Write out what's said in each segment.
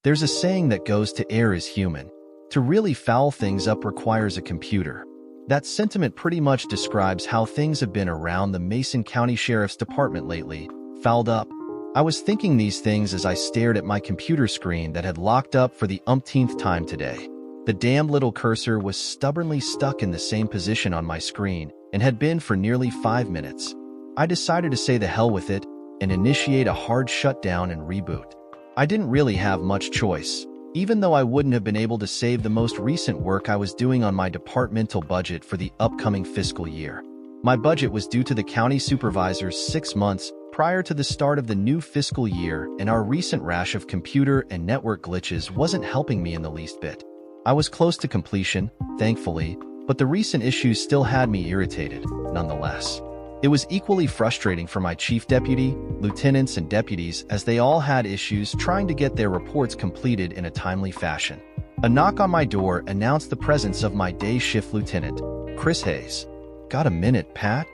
There's a saying that goes to err is human. To really foul things up requires a computer. That sentiment pretty much describes how things have been around the Mason County Sheriff's Department lately. Fouled up. I was thinking these things as I stared at my computer screen that had locked up for the umpteenth time today. The damn little cursor was stubbornly stuck in the same position on my screen and had been for nearly 5 minutes. I decided to say the hell with it and initiate a hard shutdown and reboot. I didn't really have much choice, even though I wouldn't have been able to save the most recent work I was doing on my departmental budget for the upcoming fiscal year. My budget was due to the county supervisors 6 months prior to the start of the new fiscal year, and our recent rash of computer and network glitches wasn't helping me in the least bit. I was close to completion, thankfully, but the recent issues still had me irritated, nonetheless. It was equally frustrating for my chief deputy, lieutenants, and deputies as they all had issues trying to get their reports completed in a timely fashion. A knock on my door announced the presence of my day shift lieutenant, Chris Hayes. "Got a minute, Pat?"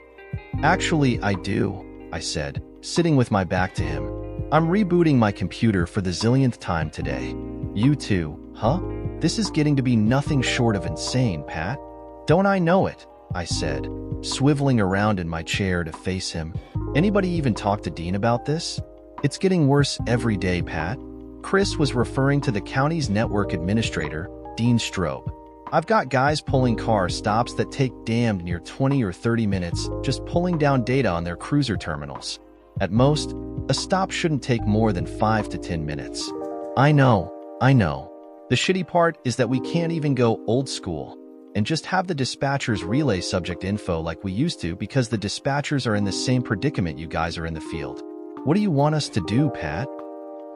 "Actually, I do," I said, sitting with my back to him. "I'm rebooting my computer for the zillionth time today." "You too, huh? This is getting to be nothing short of insane, Pat." "Don't I know it?" I said, swiveling around in my chair to face him. "Anybody even talk to Dean about this?" "It's getting worse every day, Pat." Chris was referring to the county's network administrator, Dean Strobe. "I've got guys pulling car stops that take damned near 20 or 30 minutes just pulling down data on their cruiser terminals. At most, a stop shouldn't take more than 5 to 10 minutes. I know. The shitty part is that we can't even go old school and just have the dispatchers relay subject info like we used to because the dispatchers are in the same predicament you guys are in the field. What do you want us to do, Pat?"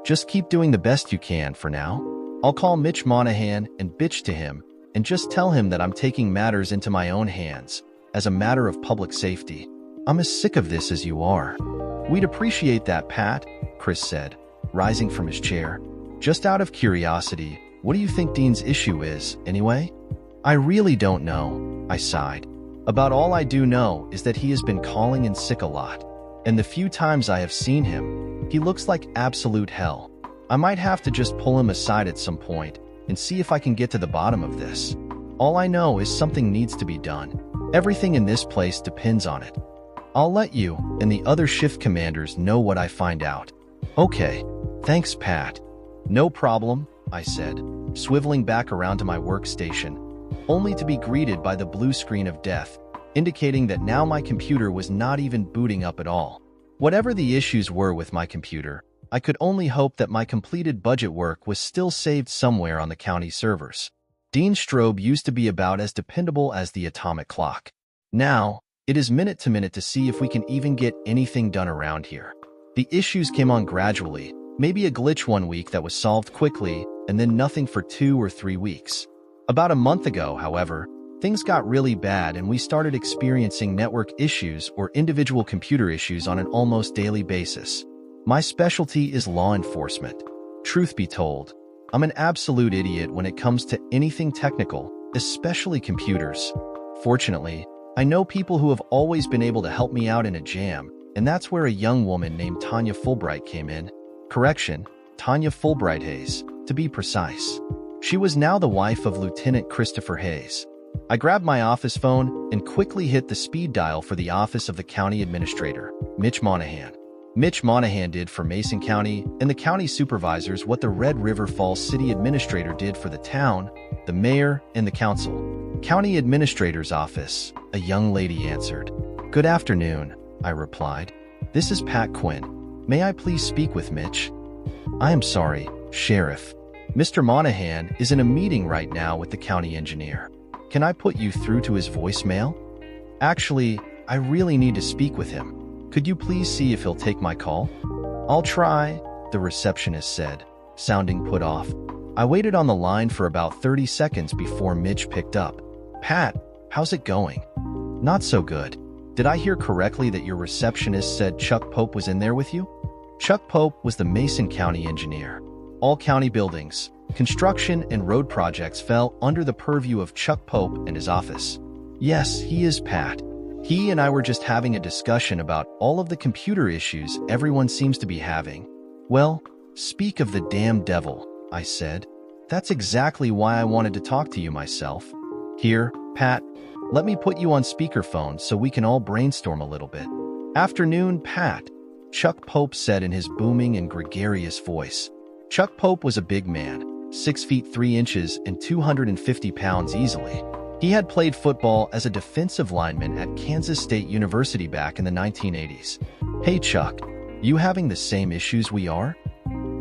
"Just keep doing the best you can for now. I'll call Mitch Monahan and bitch to him and just tell him that I'm taking matters into my own hands as a matter of public safety. I'm as sick of this as you are." "We'd appreciate that, Pat," Chris said, rising from his chair. "Just out of curiosity, what do you think Dean's issue is, anyway?" "I really don't know," I sighed. "About all I do know is that he has been calling in sick a lot, and the few times I have seen him, he looks like absolute hell. I might have to just pull him aside at some point and see if I can get to the bottom of this. All I know is something needs to be done. Everything in this place depends on it. I'll let you and the other shift commanders know what I find out." "Okay, thanks, Pat." "No problem," I said, swiveling back around to my workstation, only to be greeted by the blue screen of death, indicating that now my computer was not even booting up at all. Whatever the issues were with my computer, I could only hope that my completed budget work was still saved somewhere on the county servers. Dean Strobe used to be about as dependable as the atomic clock. Now, it is minute to minute to see if we can even get anything done around here. The issues came on gradually, maybe a glitch one week that was solved quickly, and then nothing for 2 or 3 weeks. About a month ago, however, things got really bad and we started experiencing network issues or individual computer issues on an almost daily basis. My specialty is law enforcement. Truth be told, I'm an absolute idiot when it comes to anything technical, especially computers. Fortunately, I know people who have always been able to help me out in a jam, and that's where a young woman named Tanya Fulbright came in. Correction, Tanya Fulbright Hayes, to be precise. She was now the wife of Lieutenant Christopher Hayes. I grabbed my office phone and quickly hit the speed dial for the office of the county administrator, Mitch Monahan. Mitch Monahan did for Mason County and the county supervisors what the Red River Falls city administrator did for the town, the mayor, and the council. "County administrator's office," a young lady answered. "Good afternoon," I replied. "This is Pat Quinn. May I please speak with Mitch?" "I am sorry, Sheriff. Mr. Monahan is in a meeting right now with the county engineer. Can I put you through to his voicemail?" "Actually, I really need to speak with him. Could you please see if he'll take my call?" "I'll try," the receptionist said, sounding put off. I waited on the line for about 30 seconds before Mitch picked up. "Pat, how's it going?" "Not so good. Did I hear correctly that your receptionist said Chuck Pope was in there with you?" Chuck Pope was the Mason County engineer. All county buildings, construction, and road projects fell under the purview of Chuck Pope and his office. "Yes, he is, Pat. He and I were just having a discussion about all of the computer issues everyone seems to be having. Well, speak of the damn devil," I said. That's exactly why I wanted to talk to you myself. Here, Pat, let me put you on speakerphone so we can all brainstorm a little bit. Afternoon, Pat, Chuck Pope said in his booming and gregarious voice. Chuck Pope was a big man, 6 feet 3 inches and 250 pounds easily. He had played football as a defensive lineman at Kansas State University back in the 1980s. Hey Chuck, you having the same issues we are?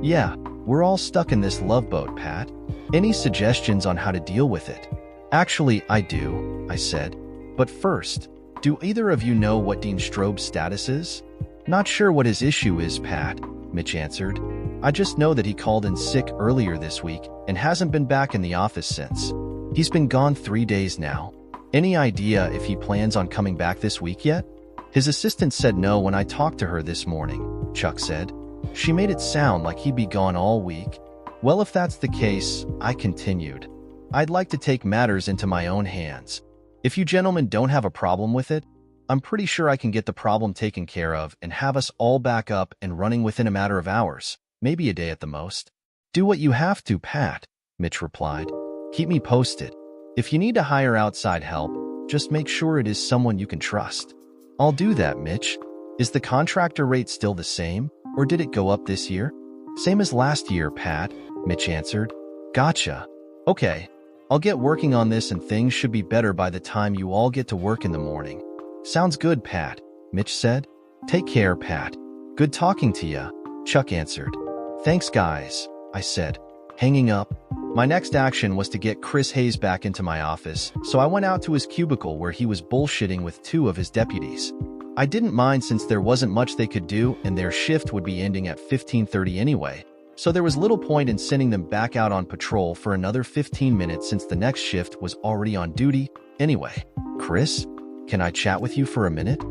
Yeah, we're all stuck in this love boat, Pat. Any suggestions on how to deal with it? Actually, I do, I said. But first, do either of you know what Dean Strobe's status is? Not sure what his issue is, Pat, Mitch answered. I just know that he called in sick earlier this week and hasn't been back in the office since. He's been gone 3 days now. Any idea if he plans on coming back this week yet? His assistant said no when I talked to her this morning, Chuck said. She made it sound like he'd be gone all week. Well, if that's the case, I continued. I'd like to take matters into my own hands. If you gentlemen don't have a problem with it, I'm pretty sure I can get the problem taken care of and have us all back up and running within a matter of hours, maybe a day at the most. Do what you have to, Pat, Mitch replied. Keep me posted. If you need to hire outside help, just make sure it is someone you can trust. I'll do that, Mitch. Is the contractor rate still the same, or did it go up this year? Same as last year, Pat, Mitch answered. Gotcha. Okay, I'll get working on this and things should be better by the time you all get to work in the morning. Sounds good, Pat, Mitch said. Take care, Pat. Good talking to ya, Chuck answered. Thanks, guys, I said, hanging up. My next action was to get Chris Hayes back into my office, so I went out to his cubicle where he was bullshitting with 2 of his deputies. I didn't mind since there wasn't much they could do and their shift would be ending at 15:30 anyway, so there was little point in sending them back out on patrol for another 15 minutes since the next shift was already on duty anyway. Chris, can I chat with you for a minute?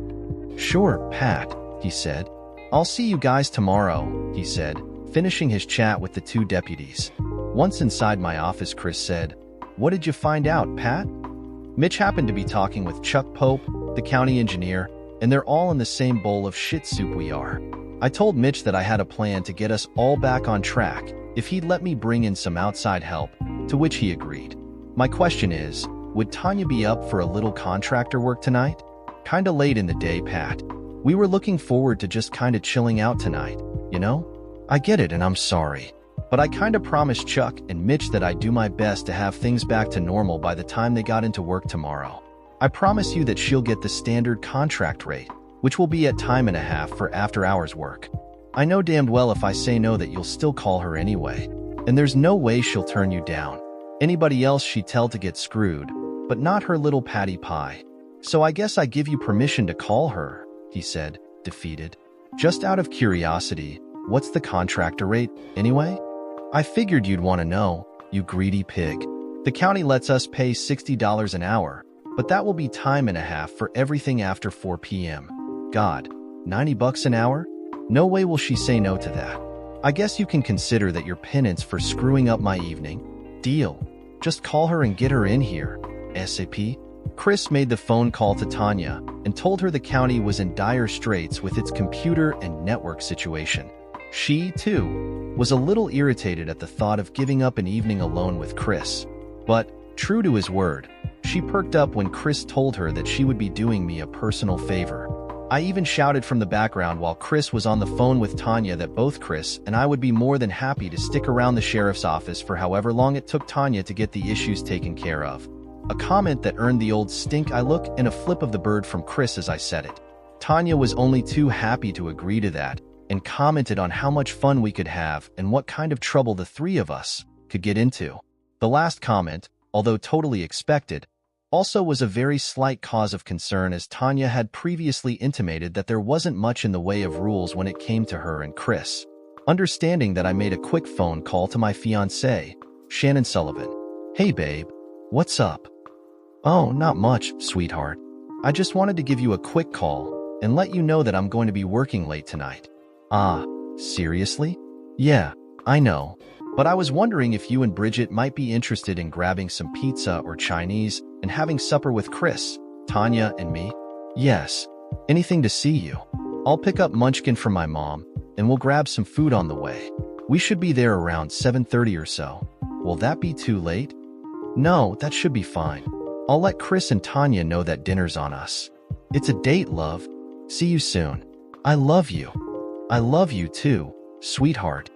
Sure, Pat, he said. I'll see you guys tomorrow, he said, finishing his chat with the 2 deputies. Once inside my office, Chris said, What did you find out, Pat? Mitch happened to be talking with Chuck Pope, the county engineer, and they're all in the same bowl of shit soup we are. I told Mitch that I had a plan to get us all back on track if he'd let me bring in some outside help, to which he agreed. My question is, would Tanya be up for a little contractor work tonight? Kinda late in the day, Pat. We were looking forward to just kinda chilling out tonight, you know? I get it and I'm sorry. But I kinda promised Chuck and Mitch that I'd do my best to have things back to normal by the time they got into work tomorrow. I promise you that she'll get the standard contract rate, which will be at time and a half for after-hours work. I know damned well if I say no that you'll still call her anyway, and there's no way she'll turn you down. Anybody else she'd tell to get screwed, but not her little Patty Pie. So I guess I give you permission to call her, he said, defeated. Just out of curiosity, what's the contractor rate, anyway? I figured you'd want to know, you greedy pig. The county lets us pay $60 an hour, but that will be time and a half for everything after 4 p.m. God, $90 an hour? No way will she say no to that. I guess you can consider that your penance for screwing up my evening. Deal. Just call her and get her in here. SAP. Chris made the phone call to Tanya and told her the county was in dire straits with its computer and network situation. She, too, was a little irritated at the thought of giving up an evening alone with Chris. But, true to his word, she perked up when Chris told her that she would be doing me a personal favor. I even shouted from the background while Chris was on the phone with Tanya that both Chris and I would be more than happy to stick around the sheriff's office for however long it took Tanya to get the issues taken care of. A comment that earned the old stink eye look and a flip of the bird from Chris as I said it. Tanya was only too happy to agree to that, and commented on how much fun we could have and what kind of trouble the 3 of us could get into. The last comment, although totally expected, also was a very slight cause of concern as Tanya had previously intimated that there wasn't much in the way of rules when it came to her and Chris. Understanding that, I made a quick phone call to my fiancée, Shannon Sullivan. Hey babe, what's up? Oh, not much, sweetheart. I just wanted to give you a quick call and let you know that I'm going to be working late tonight. Ah, seriously? Yeah, I know. But I was wondering if you and Bridget might be interested in grabbing some pizza or Chinese and having supper with Chris, Tanya, and me? Yes, anything to see you. I'll pick up Munchkin from my mom, and we'll grab some food on the way. We should be there around 7:30 or so. Will that be too late? No, that should be fine. I'll let Chris and Tanya know that dinner's on us. It's a date, love. See you soon. I love you. I love you too, sweetheart.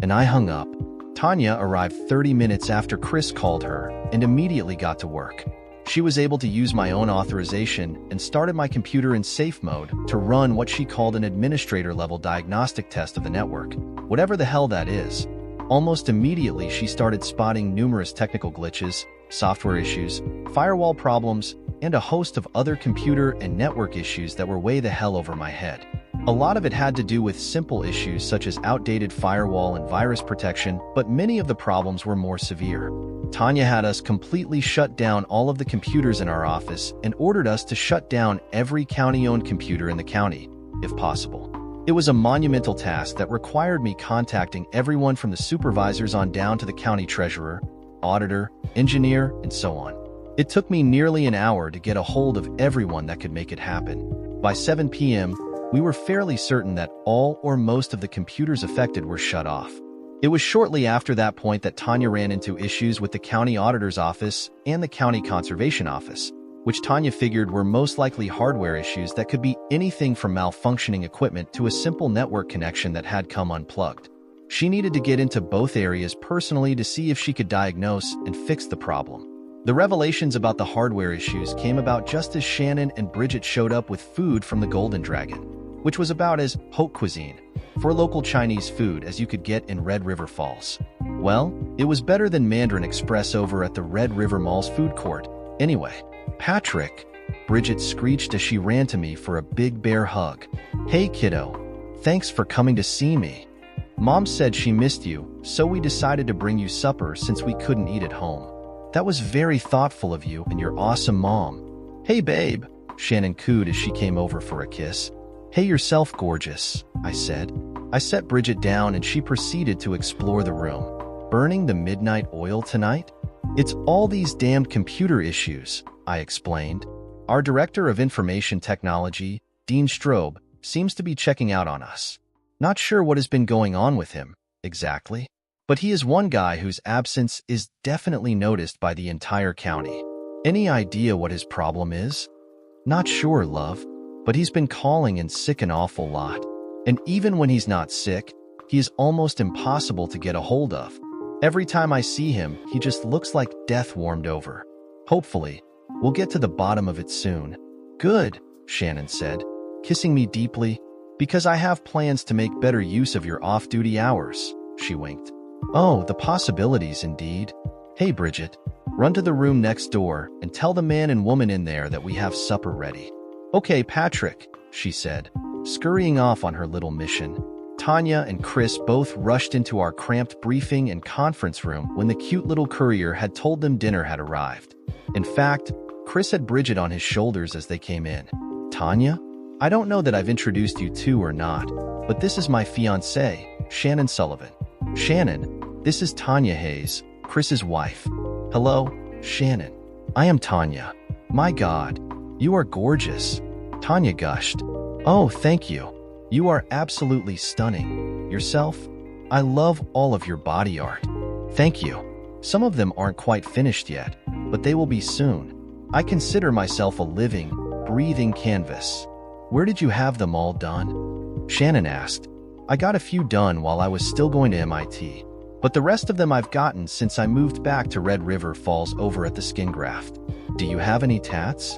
And I hung up. Tanya arrived 30 minutes after Chris called her and immediately got to work. She was able to use my own authorization and started my computer in safe mode to run what she called an administrator-level diagnostic test of the network, whatever the hell that is. Almost immediately, she started spotting numerous technical glitches, software issues, firewall problems, and a host of other computer and network issues that were way the hell over my head. A lot of it had to do with simple issues such as outdated firewall and virus protection, but many of the problems were more severe. Tanya had us completely shut down all of the computers in our office and ordered us to shut down every county-owned computer in the county, if possible. It was a monumental task that required me contacting everyone from the supervisors on down to the county treasurer, auditor, engineer, and so on. It took me nearly an hour to get a hold of everyone that could make it happen. By 7 p.m., we were fairly certain that all or most of the computers affected were shut off. It was shortly after that point that Tanya ran into issues with the county auditor's office and the county conservation office, which Tanya figured were most likely hardware issues that could be anything from malfunctioning equipment to a simple network connection that had come unplugged. She needed to get into both areas personally to see if she could diagnose and fix the problem. The revelations about the hardware issues came about just as Shannon and Bridget showed up with food from the Golden Dragon, which was about as haute cuisine, for local Chinese food as you could get in Red River Falls. Well, it was better than Mandarin Express over at the Red River Mall's food court. Anyway, Patrick, Bridget screeched as she ran to me for a big bear hug. Hey kiddo, thanks for coming to see me. Mom said she missed you, so we decided to bring you supper since we couldn't eat at home. That was very thoughtful of you and your awesome mom. Hey babe, Shannon cooed as she came over for a kiss. Hey yourself, gorgeous, I said. I set Bridget down and she proceeded to explore the room. Burning the midnight oil tonight? It's all these damned computer issues, I explained. Our director of information technology, Dean Strobe, seems to be checking out on us. Not sure what has been going on with him, exactly. But he is one guy whose absence is definitely noticed by the entire county. Any idea what his problem is? Not sure, love. But he's been calling in sick an awful lot. And even when he's not sick, he is almost impossible to get a hold of. Every time I see him, he just looks like death warmed over. Hopefully, we'll get to the bottom of it soon. Good, Shannon said, kissing me deeply, because I have plans to make better use of your off-duty hours, she winked. Oh, the possibilities indeed. Hey, Bridget, run to the room next door and tell the man and woman in there that we have supper ready. Okay, Patrick, she said, scurrying off on her little mission. Tanya and Chris both rushed into our cramped briefing and conference room when the cute little courier had told them dinner had arrived. In fact, Chris had Bridget on his shoulders as they came in. Tanya? I don't know that I've introduced you to or not, but this is my fiancée, Shannon Sullivan. Shannon, this is Tanya Hayes, Chris's wife. Hello, Shannon. I am Tanya. My God, you are gorgeous. Tanya gushed. Oh, thank you. You are absolutely stunning. Yourself? I love all of your body art. Thank you. Some of them aren't quite finished yet, but they will be soon. I consider myself a living, breathing canvas. Where did you have them all done? Shannon asked. I got a few done while I was still going to MIT, but the rest of them I've gotten since I moved back to Red River Falls over at the Skin Graft. Do you have any tats?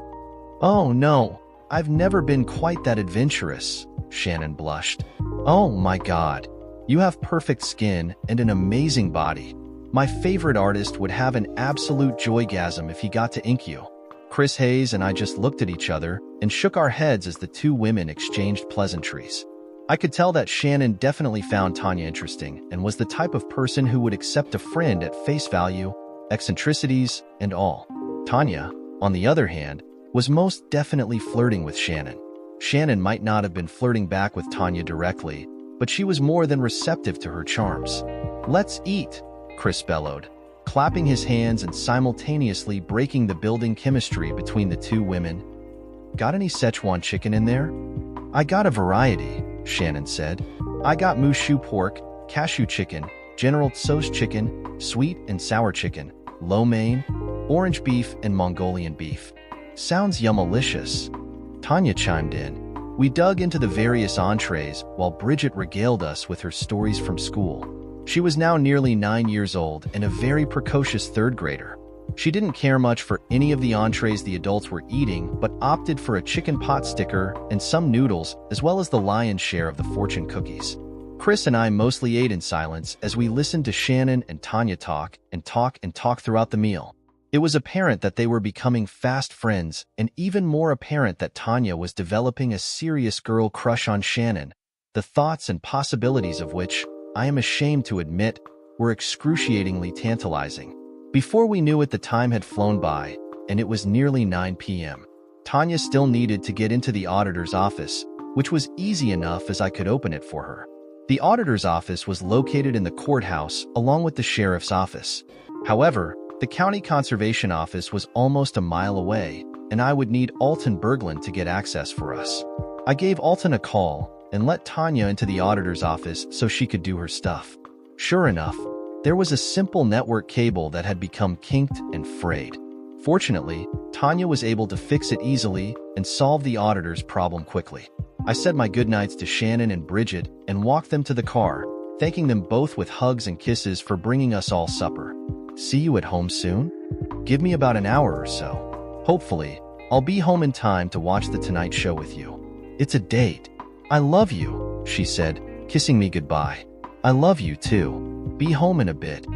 Oh, no. I've never been quite that adventurous, Shannon blushed. Oh my God. You have perfect skin and an amazing body. My favorite artist would have an absolute joygasm if he got to ink you. Chris Hayes and I just looked at each other and shook our heads as the two women exchanged pleasantries. I could tell that Shannon definitely found Tanya interesting and was the type of person who would accept a friend at face value, eccentricities, and all. Tanya, on the other hand, was most definitely flirting with Shannon. Shannon might not have been flirting back with Tanya directly, but she was more than receptive to her charms. Let's eat, Chris bellowed, clapping his hands and simultaneously breaking the building chemistry between the two women. Got any Szechuan chicken in there? I got a variety, Shannon said. I got Mushu pork, cashew chicken, General Tso's chicken, sweet and sour chicken, lo mein, orange beef, and Mongolian beef. Sounds yummalicious. Tanya chimed in. We dug into the various entrees while Bridget regaled us with her stories from school. She was now nearly 9 years old and a very precocious third grader. She didn't care much for any of the entrees the adults were eating, but opted for a chicken pot sticker and some noodles, as well as the lion's share of the fortune cookies. Chris and I mostly ate in silence as we listened to Shannon and Tanya talk throughout the meal. It was apparent that they were becoming fast friends, and even more apparent that Tanya was developing a serious girl crush on Shannon, the thoughts and possibilities of which, I am ashamed to admit, were excruciatingly tantalizing. Before we knew it, the time had flown by, and it was nearly 9 p.m. Tanya still needed to get into the auditor's office, which was easy enough as I could open it for her. The auditor's office was located in the courthouse along with the sheriff's office. However, the county conservation office was almost a mile away, and I would need Alton Berglund to get access for us. I gave Alton a call and let Tanya into the auditor's office so she could do her stuff. Sure enough, there was a simple network cable that had become kinked and frayed. Fortunately, Tanya was able to fix it easily and solve the auditor's problem quickly. I said my goodnights to Shannon and Bridget and walked them to the car, thanking them both with hugs and kisses for bringing us all supper. See you at home soon? Give me about an hour or so. Hopefully, I'll be home in time to watch The Tonight Show with you. It's a date. I love you, she said, kissing me goodbye. I love you too. Be home in a bit.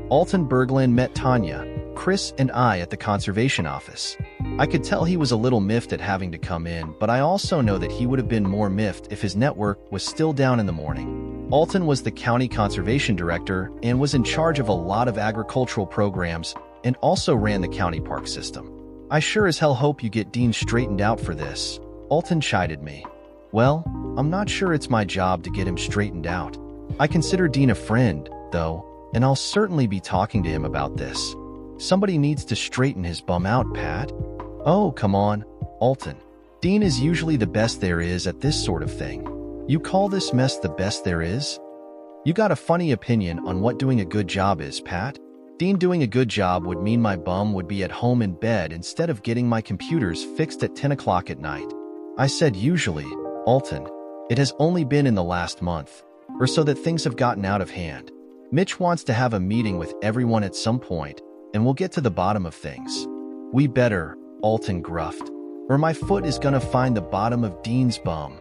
Alton Berglund met Tanya, Chris, and I at the conservation office. I could tell he was a little miffed at having to come in, but I also know that he would have been more miffed if his network was still down in the morning. Alton was the county conservation director and was in charge of a lot of agricultural programs and also ran the county park system. I sure as hell hope you get Dean straightened out for this. Alton chided me. Well, I'm not sure it's my job to get him straightened out. I consider Dean a friend, though, and I'll certainly be talking to him about this. Somebody needs to straighten his bum out, Pat. Oh, come on, Alton. Dean is usually the best there is at this sort of thing. You call this mess the best there is? You got a funny opinion on what doing a good job is, Pat. Dean doing a good job would mean my bum would be at home in bed instead of getting my computers fixed at 10 o'clock at night. I said usually, Alton. It has only been in the last month or so that things have gotten out of hand. Mitch wants to have a meeting with everyone at some point, and we'll get to the bottom of things. We better, Alton gruffed, or my foot is gonna find the bottom of Dean's bum.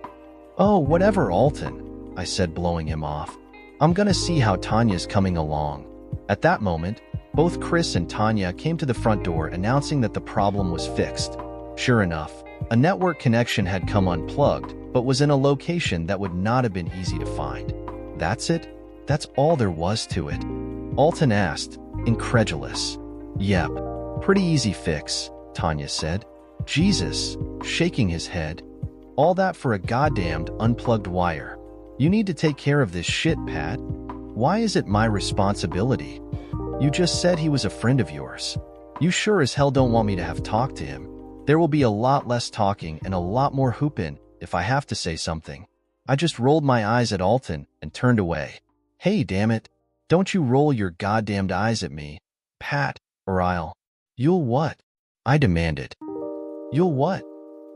Oh, whatever, Alton, I said, blowing him off. I'm gonna see how Tanya's coming along. At that moment, both Chris and Tanya came to the front door announcing that the problem was fixed. Sure enough, a network connection had come unplugged, but was in a location that would not have been easy to find. That's it? That's all there was to it? Alton asked, incredulous. Yep, pretty easy fix, Tanya said. Jesus, shaking his head. All that for a goddamned unplugged wire. You need to take care of this shit, Pat. Why is it my responsibility? You just said he was a friend of yours. You sure as hell don't want me to have talked to him. There will be a lot less talking and a lot more hoopin' if I have to say something. I just rolled my eyes at Alton and turned away. Hey, damn it. Don't you roll your goddamned eyes at me, Pat, or I'll... You'll what? I demanded. You'll what?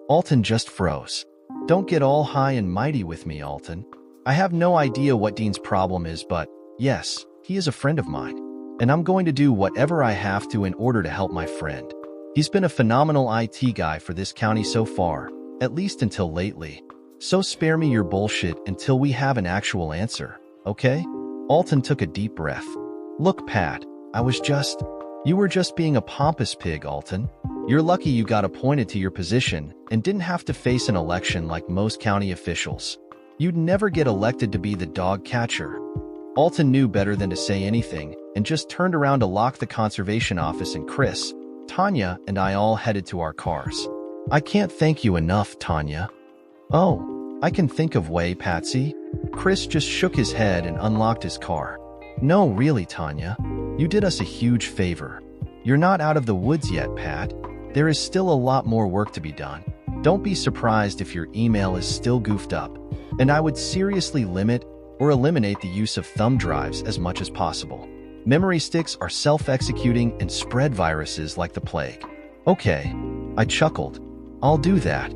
Alton just froze. Don't get all high and mighty with me, Alton. I have no idea what Dean's problem is, but yes, he is a friend of mine. And I'm going to do whatever I have to in order to help my friend. He's been a phenomenal IT guy for this county so far, at least until lately. So spare me your bullshit until we have an actual answer, okay? Alton took a deep breath. Look, Pat, you were just being a pompous pig, Alton. You're lucky you got appointed to your position and didn't have to face an election like most county officials. You'd never get elected to be the dog catcher. Alton knew better than to say anything and just turned around to lock the conservation office, and Chris, Tanya, and I all headed to our cars. I can't thank you enough, Tanya. Oh, I can think of way, Patsy. Chris just shook his head and unlocked his car. No, really, Tanya. You did us a huge favor. You're not out of the woods yet, Pat. There is still a lot more work to be done. Don't be surprised if your email is still goofed up. And I would seriously limit or eliminate the use of thumb drives as much as possible. Memory sticks are self-executing and spread viruses like the plague. Okay, I chuckled. I'll do that.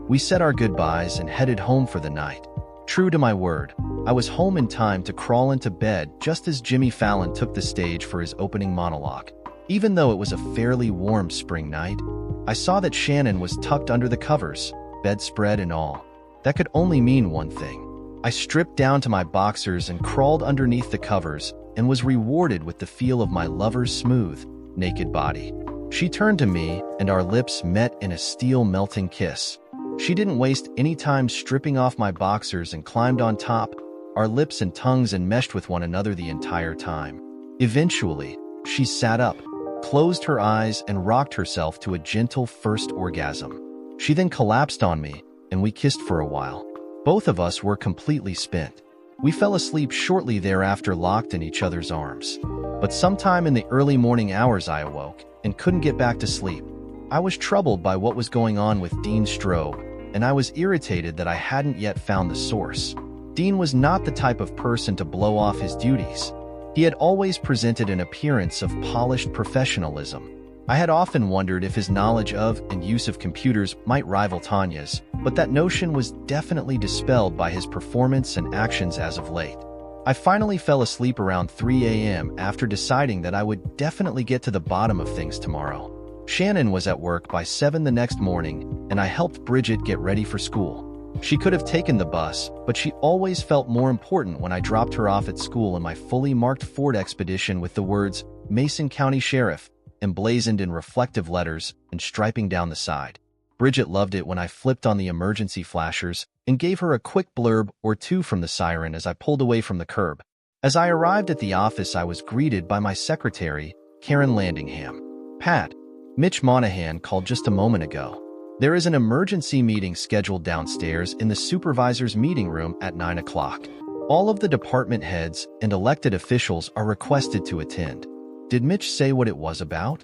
We said our goodbyes and headed home for the night. True to my word, I was home in time to crawl into bed just as Jimmy Fallon took the stage for his opening monologue. Even though it was a fairly warm spring night, I saw that Shannon was tucked under the covers, bedspread and all. That could only mean one thing. I stripped down to my boxers and crawled underneath the covers and was rewarded with the feel of my lover's smooth, naked body. She turned to me and our lips met in a steel-melting kiss. She didn't waste any time stripping off my boxers and climbed on top. Our lips and tongues enmeshed with one another the entire time. Eventually, she sat up, closed her eyes, and rocked herself to a gentle first orgasm. She then collapsed on me, and we kissed for a while. Both of us were completely spent. We fell asleep shortly thereafter, locked in each other's arms. But sometime in the early morning hours I awoke and couldn't get back to sleep. I was troubled by what was going on with Dean Strobe, and I was irritated that I hadn't yet found the source. Dean was not the type of person to blow off his duties. He had always presented an appearance of polished professionalism. I had often wondered if his knowledge of and use of computers might rival Tanya's, but that notion was definitely dispelled by his performance and actions as of late. I finally fell asleep around 3 a.m. after deciding that I would definitely get to the bottom of things tomorrow. Shannon was at work by 7 the next morning, and I helped Bridget get ready for school. She could have taken the bus, but she always felt more important when I dropped her off at school in my fully marked Ford Expedition with the words Mason County Sheriff emblazoned in reflective letters and striping down the side. Bridget loved it when I flipped on the emergency flashers and gave her a quick blurb or two from the siren as I pulled away from the curb. As I arrived at the office, I was greeted by my secretary, Karen Landingham. "Pat, Mitch Monahan called just a moment ago. There is an emergency meeting scheduled downstairs in the supervisor's meeting room at 9 o'clock. All of the department heads and elected officials are requested to attend." Did Mitch say what it was about?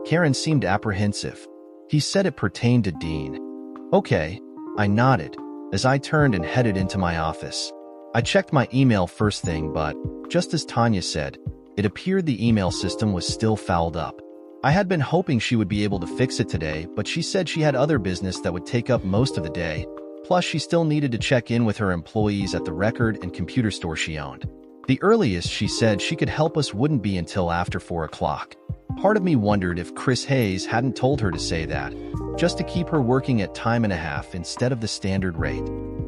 Karen seemed apprehensive. He said it pertained to Dean. Okay, I nodded as I turned and headed into my office. I checked my email first thing, but just as Tanya said, it appeared the email system was still fouled up. I had been hoping she would be able to fix it today, but she said she had other business that would take up most of the day. Plus, she still needed to check in with her employees at the record and computer store she owned. The earliest she said she could help us wouldn't be until after 4 o'clock. Part of me wondered if Chris Hayes hadn't told her to say that, just to keep her working at time and a half instead of the standard rate.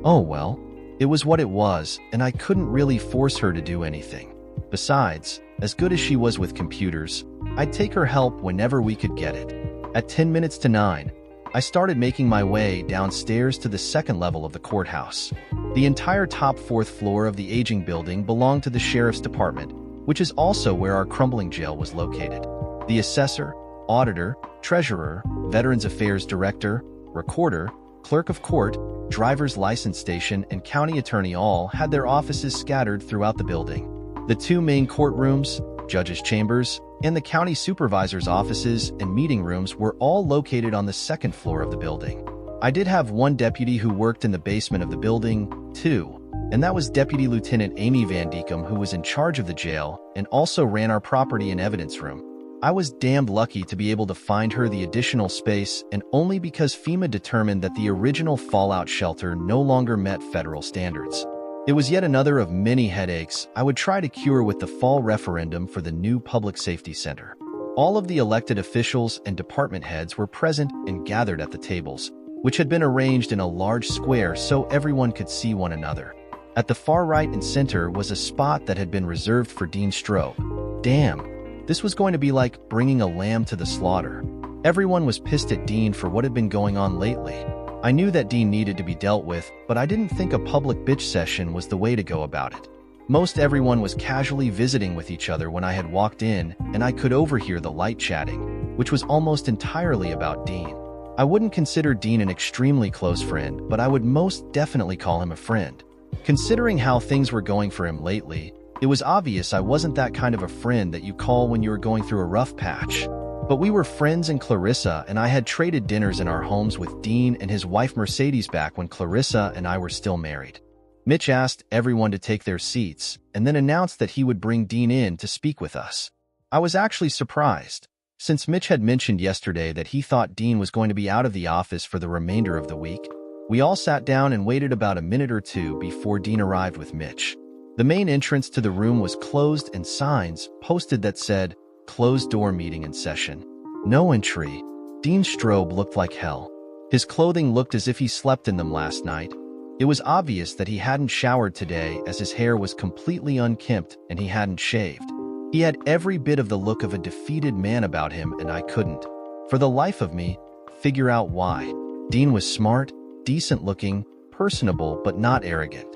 Oh well, it was what it was, and I couldn't really force her to do anything. Besides, as good as she was with computers, I'd take her help whenever we could get it. At 10 minutes to 9, I started making my way downstairs to the second level of the courthouse. The entire top 4th floor of the aging building belonged to the sheriff's department, which is also where our crumbling jail was located. The assessor, auditor, treasurer, Veterans Affairs director, recorder, clerk of court, driver's license station, and county attorney all had their offices scattered throughout the building. The 2 main courtrooms, judges' chambers, and the county supervisor's offices and meeting rooms were all located on the 2nd floor of the building. I did have one deputy who worked in the basement of the building, too, and that was Deputy Lieutenant Amy Van Deekum, who was in charge of the jail and also ran our property and evidence room. I was damned lucky to be able to find her the additional space, and only because FEMA determined that the original fallout shelter no longer met federal standards. It was yet another of many headaches I would try to cure with the fall referendum for the new public safety center. All of the elected officials and department heads were present and gathered at the tables, which had been arranged in a large square so everyone could see one another. At the far right and center was a spot that had been reserved for Dean Strobe. Damn, this was going to be like bringing a lamb to the slaughter. Everyone was pissed at Dean for what had been going on lately. I knew that Dean needed to be dealt with, but I didn't think a public bitch session was the way to go about it. Most everyone was casually visiting with each other when I had walked in, and I could overhear the light chatting, which was almost entirely about Dean. I wouldn't consider Dean an extremely close friend, but I would most definitely call him a friend. Considering how things were going for him lately, it was obvious I wasn't that kind of a friend that you call when you were going through a rough patch. But we were friends, and Clarissa and I had traded dinners in our homes with Dean and his wife Mercedes back when Clarissa and I were still married. Mitch asked everyone to take their seats and then announced that he would bring Dean in to speak with us. I was actually surprised, since Mitch had mentioned yesterday that he thought Dean was going to be out of the office for the remainder of the week. We all sat down and waited about a minute or two before Dean arrived with Mitch. The main entrance to the room was closed and signs posted that said, "Closed door meeting in session. No entry." Dean's strobe looked like hell. His clothing looked as if he slept in them last night. It was obvious that he hadn't showered today, as his hair was completely unkempt and he hadn't shaved. He had every bit of the look of a defeated man about him, and I couldn't, for the life of me, figure out why. Dean was smart, decent-looking, personable but not arrogant.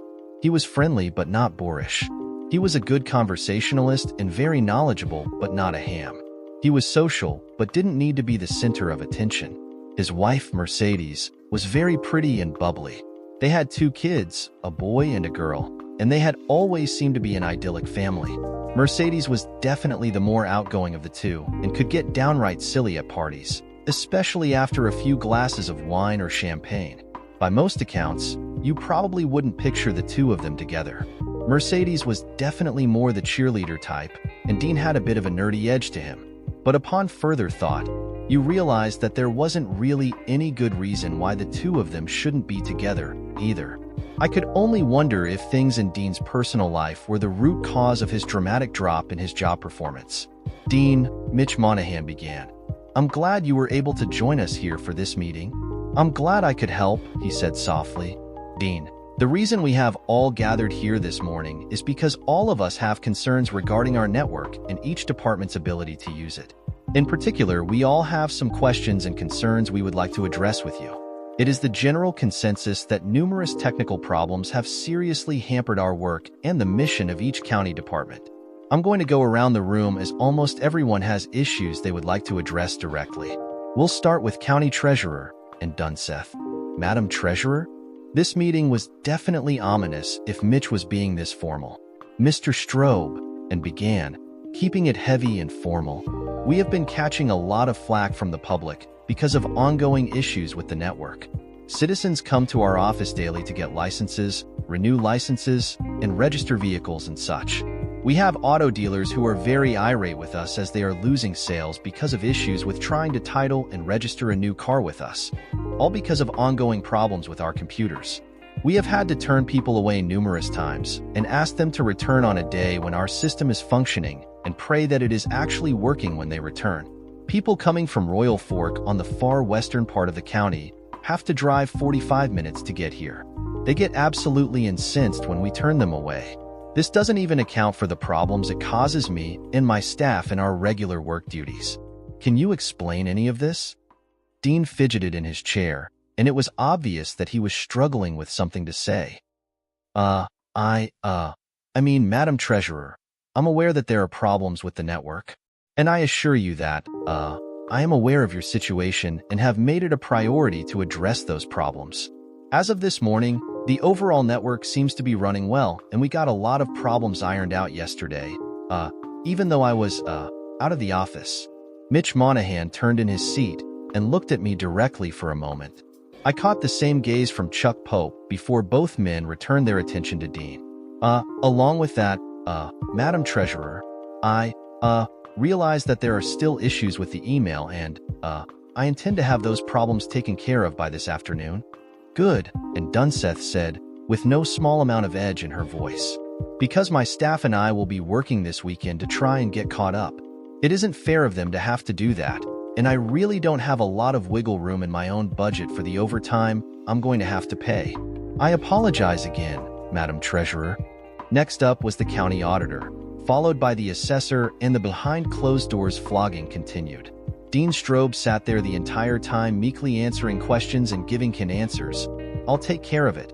He was friendly but not boorish. He was a good conversationalist and very knowledgeable but not a ham. He was social but didn't need to be the center of attention. His wife, Mercedes, was very pretty and bubbly. They had 2 kids, a boy and a girl, and they had always seemed to be an idyllic family. Mercedes was definitely the more outgoing of the two and could get downright silly at parties, especially after a few glasses of wine or champagne. By most accounts, you probably wouldn't picture the two of them together. Mercedes was definitely more the cheerleader type, and Dean had a bit of a nerdy edge to him. But upon further thought, you realized that there wasn't really any good reason why the two of them shouldn't be together, either. I could only wonder if things in Dean's personal life were the root cause of his dramatic drop in his job performance. "Dean," Mitch Monahan began, "I'm glad you were able to join us here for this meeting." "I'm glad I could help," he said softly. "Dean, the reason we have all gathered here this morning is because all of us have concerns regarding our network and each department's ability to use it. In particular, we all have some questions and concerns we would like to address with you. It is the general consensus that numerous technical problems have seriously hampered our work and the mission of each county department. I'm going to go around the room as almost everyone has issues they would like to address directly. We'll start with County Treasurer and Dunseth." "Madam Treasurer?" This meeting was definitely ominous if Mitch was being this formal. "Mr. Strobe," and began, keeping it heavy and formal. "We have been catching a lot of flack from the public because of ongoing issues with the network. Citizens come to our office daily to get licenses, renew licenses, and register vehicles and such. We have auto dealers who are very irate with us as they are losing sales because of issues with trying to title and register a new car with us, all because of ongoing problems with our computers. We have had to turn people away numerous times and ask them to return on a day when our system is functioning and pray that it is actually working when they return. People coming from Royal Fork on the far western part of the county have to drive 45 minutes to get here. They get absolutely incensed when we turn them away. This doesn't even account for the problems it causes me and my staff in our regular work duties. Can you explain any of this?" Dean fidgeted in his chair, and it was obvious that he was struggling with something to say. I mean, Madam Treasurer, I'm aware that there are problems with the network, and I assure you that, I am aware of your situation and have made it a priority to address those problems. As of this morning, the overall network seems to be running well, and we got a lot of problems ironed out yesterday, even though I was, out of the office." Mitch Monahan turned in his seat and looked at me directly for a moment. I caught the same gaze from Chuck Pope before both men returned their attention to Dean. Along with that, Madam Treasurer, I realize that there are still issues with the email and, I intend to have those problems taken care of by this afternoon." "Good," and Dunseth said, with no small amount of edge in her voice, "because my staff and I will be working this weekend to try and get caught up. It isn't fair of them to have to do that, and I really don't have a lot of wiggle room in my own budget for the overtime I'm going to have to pay. I apologize again, Madam Treasurer." Next up was the county auditor, followed by the assessor, and the behind-closed-doors flogging continued. Dean Strobe sat there the entire time meekly answering questions and giving Ken answers. "I'll take care of it.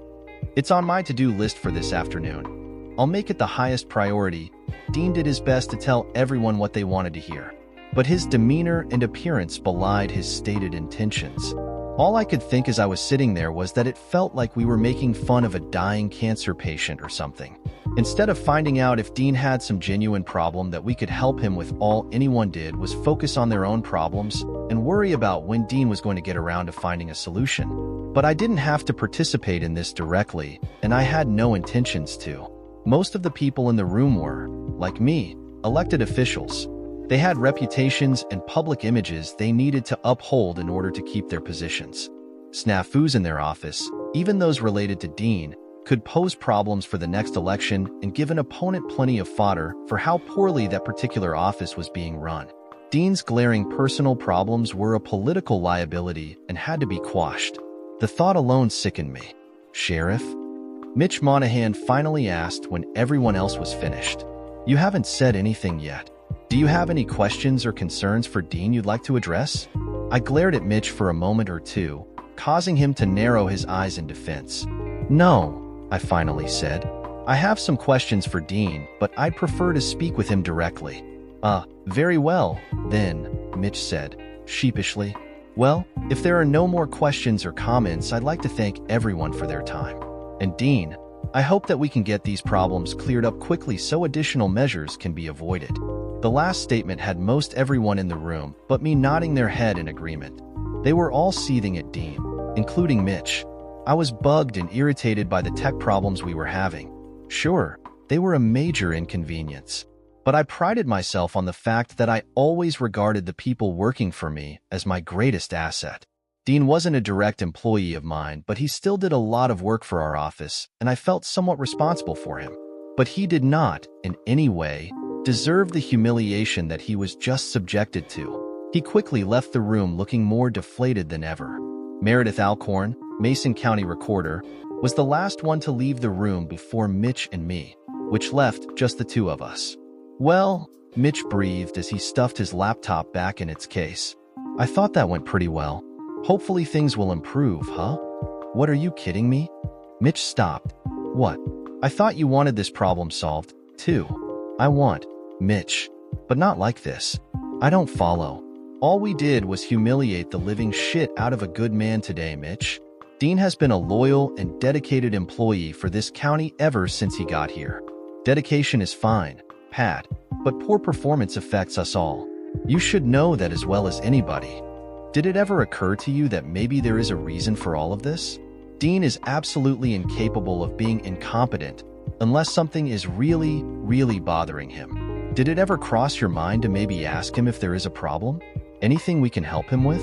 It's on my to-do list for this afternoon. I'll make it the highest priority." Dean did his best to tell everyone what they wanted to hear, but his demeanor and appearance belied his stated intentions. All I could think as I was sitting there was that it felt like we were making fun of a dying cancer patient or something. Instead of finding out if Dean had some genuine problem that we could help him with, all anyone did was focus on their own problems and worry about when Dean was going to get around to finding a solution. But I didn't have to participate in this directly, and I had no intentions to. Most of the people in the room were, like me, elected officials. They had reputations and public images they needed to uphold in order to keep their positions. Snafus in their office, even those related to Dean, could pose problems for the next election and give an opponent plenty of fodder for how poorly that particular office was being run. Dean's glaring personal problems were a political liability and had to be quashed. The thought alone sickened me. "Sheriff?" Mitch Monahan finally asked when everyone else was finished. "You haven't said anything yet. Do you have any questions or concerns for Dean you'd like to address?" I glared at Mitch for a moment or two, causing him to narrow his eyes in defense. "No," I finally said. "I have some questions for Dean, but I'd prefer to speak with him directly." Very well, then," Mitch said, sheepishly. "Well, if there are no more questions or comments, I'd like to thank everyone for their time. And Dean, I hope that we can get these problems cleared up quickly so additional measures can be avoided." The last statement had most everyone in the room but me nodding their head in agreement. They were all seething at Dean, including Mitch. I was bugged and irritated by the tech problems we were having. Sure, they were a major inconvenience, but I prided myself on the fact that I always regarded the people working for me as my greatest asset. Dean wasn't a direct employee of mine, but he still did a lot of work for our office, and I felt somewhat responsible for him. But he did not, in any way, deserve the humiliation that he was just subjected to. He quickly left the room looking more deflated than ever. Meredith Alcorn, Mason County Recorder, was the last one to leave the room before Mitch and me, which left just the two of us. "Well," Mitch breathed as he stuffed his laptop back in its case. "I thought that went pretty well. Hopefully things will improve, huh?" "What, are you kidding me?" Mitch stopped. "What? I thought you wanted this problem solved, too." "I want, Mitch, but not like this. I don't follow. All we did was humiliate the living shit out of a good man today, Mitch. Dean has been a loyal and dedicated employee for this county ever since he got here. Dedication is fine, Pat, but poor performance affects us all. You should know that as well as anybody. Did it ever occur to you that maybe there is a reason for all of this? Dean is absolutely incapable of being incompetent unless something is really, really bothering him. Did it ever cross your mind to maybe ask him if there is a problem? Anything we can help him with?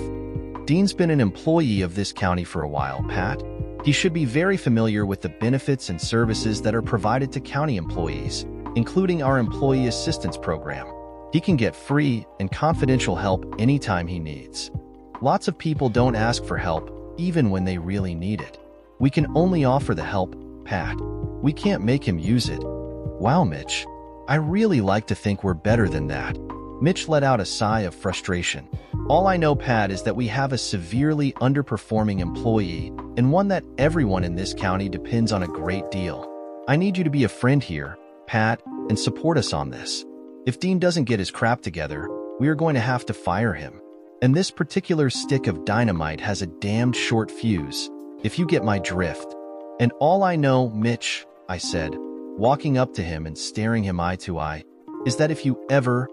Dean's been an employee of this county for a while, Pat. He should be very familiar with the benefits and services that are provided to county employees, including our Employee Assistance Program. He can get free and confidential help anytime he needs. Lots of people don't ask for help, even when they really need it. We can only offer the help, Pat. We can't make him use it." "Wow, Mitch. I really like to think we're better than that." Mitch let out a sigh of frustration. "All I know, Pat, is that we have a severely underperforming employee and one that everyone in this county depends on a great deal. I need you to be a friend here, Pat, and support us on this. If Dean doesn't get his crap together, we are going to have to fire him. And this particular stick of dynamite has a damned short fuse, if you get my drift." "And all I know, Mitch," I said, walking up to him and staring him eye to eye, "is that if you ever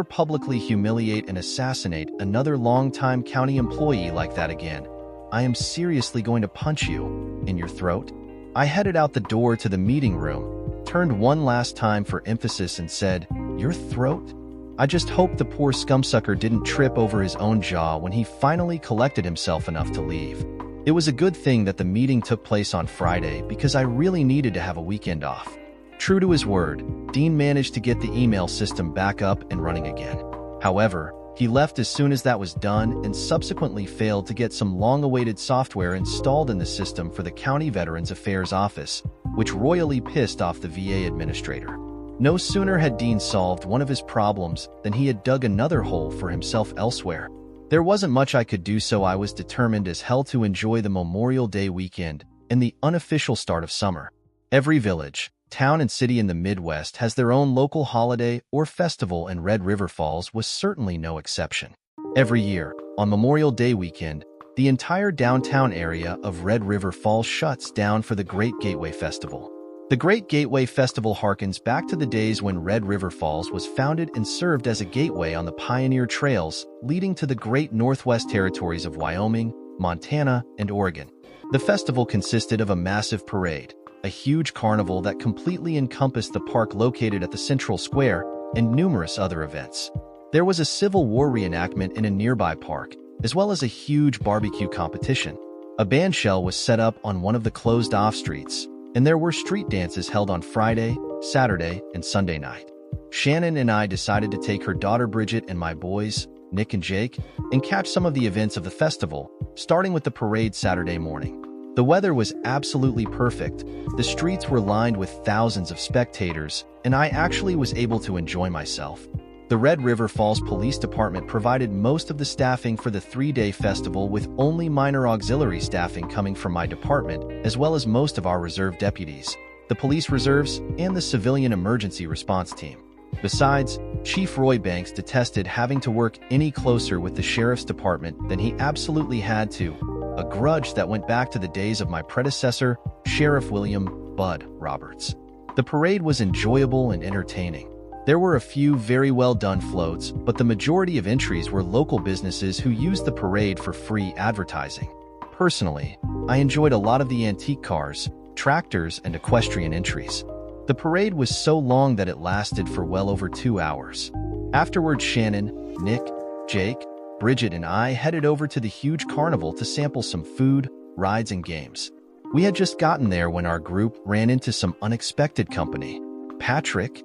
publicly humiliate and assassinate another longtime county employee like that again, I am seriously going to punch you in your throat." I headed out the door to the meeting room, turned one last time for emphasis and said, "Your throat?" I just hoped the poor scumsucker didn't trip over his own jaw when he finally collected himself enough to leave. It was a good thing that the meeting took place on Friday because I really needed to have a weekend off. True to his word, Dean managed to get the email system back up and running again. However, he left as soon as that was done and subsequently failed to get some long-awaited software installed in the system for the County Veterans Affairs Office, which royally pissed off the VA administrator. No sooner had Dean solved one of his problems than he had dug another hole for himself elsewhere. There wasn't much I could do, so I was determined as hell to enjoy the Memorial Day weekend and the unofficial start of summer. Every village, town and city in the Midwest has their own local holiday or festival, and Red River Falls was certainly no exception. Every year, on Memorial Day weekend, the entire downtown area of Red River Falls shuts down for the Great Gateway Festival. The Great Gateway Festival harkens back to the days when Red River Falls was founded and served as a gateway on the pioneer trails leading to the great Northwest Territories of Wyoming, Montana, and Oregon. The festival consisted of a massive parade, a huge carnival that completely encompassed the park located at the Central Square, and numerous other events. There was a Civil War reenactment in a nearby park, as well as a huge barbecue competition. A bandshell was set up on one of the closed-off streets, and there were street dances held on Friday, Saturday, and Sunday night. Shannon and I decided to take her daughter Bridget and my boys, Nick and Jake, and catch some of the events of the festival, starting with the parade Saturday morning. The weather was absolutely perfect. The streets were lined with thousands of spectators, and I actually was able to enjoy myself. The Red River Falls Police Department provided most of the staffing for the three-day festival, with only minor auxiliary staffing coming from my department, as well as most of our reserve deputies, the police reserves, and the civilian emergency response team. Besides, Chief Roy Banks detested having to work any closer with the sheriff's department than he absolutely had to, a grudge that went back to the days of my predecessor, Sheriff William "Bud" Roberts. The parade was enjoyable and entertaining. There were a few very well-done floats, but the majority of entries were local businesses who used the parade for free advertising. Personally, I enjoyed a lot of the antique cars, tractors, and equestrian entries. The parade was so long that it lasted for well over 2 hours. Afterwards, Shannon, Nick, Jake, Bridget, and I headed over to the huge carnival to sample some food, rides, and games. We had just gotten there when our group ran into some unexpected company. Patrick?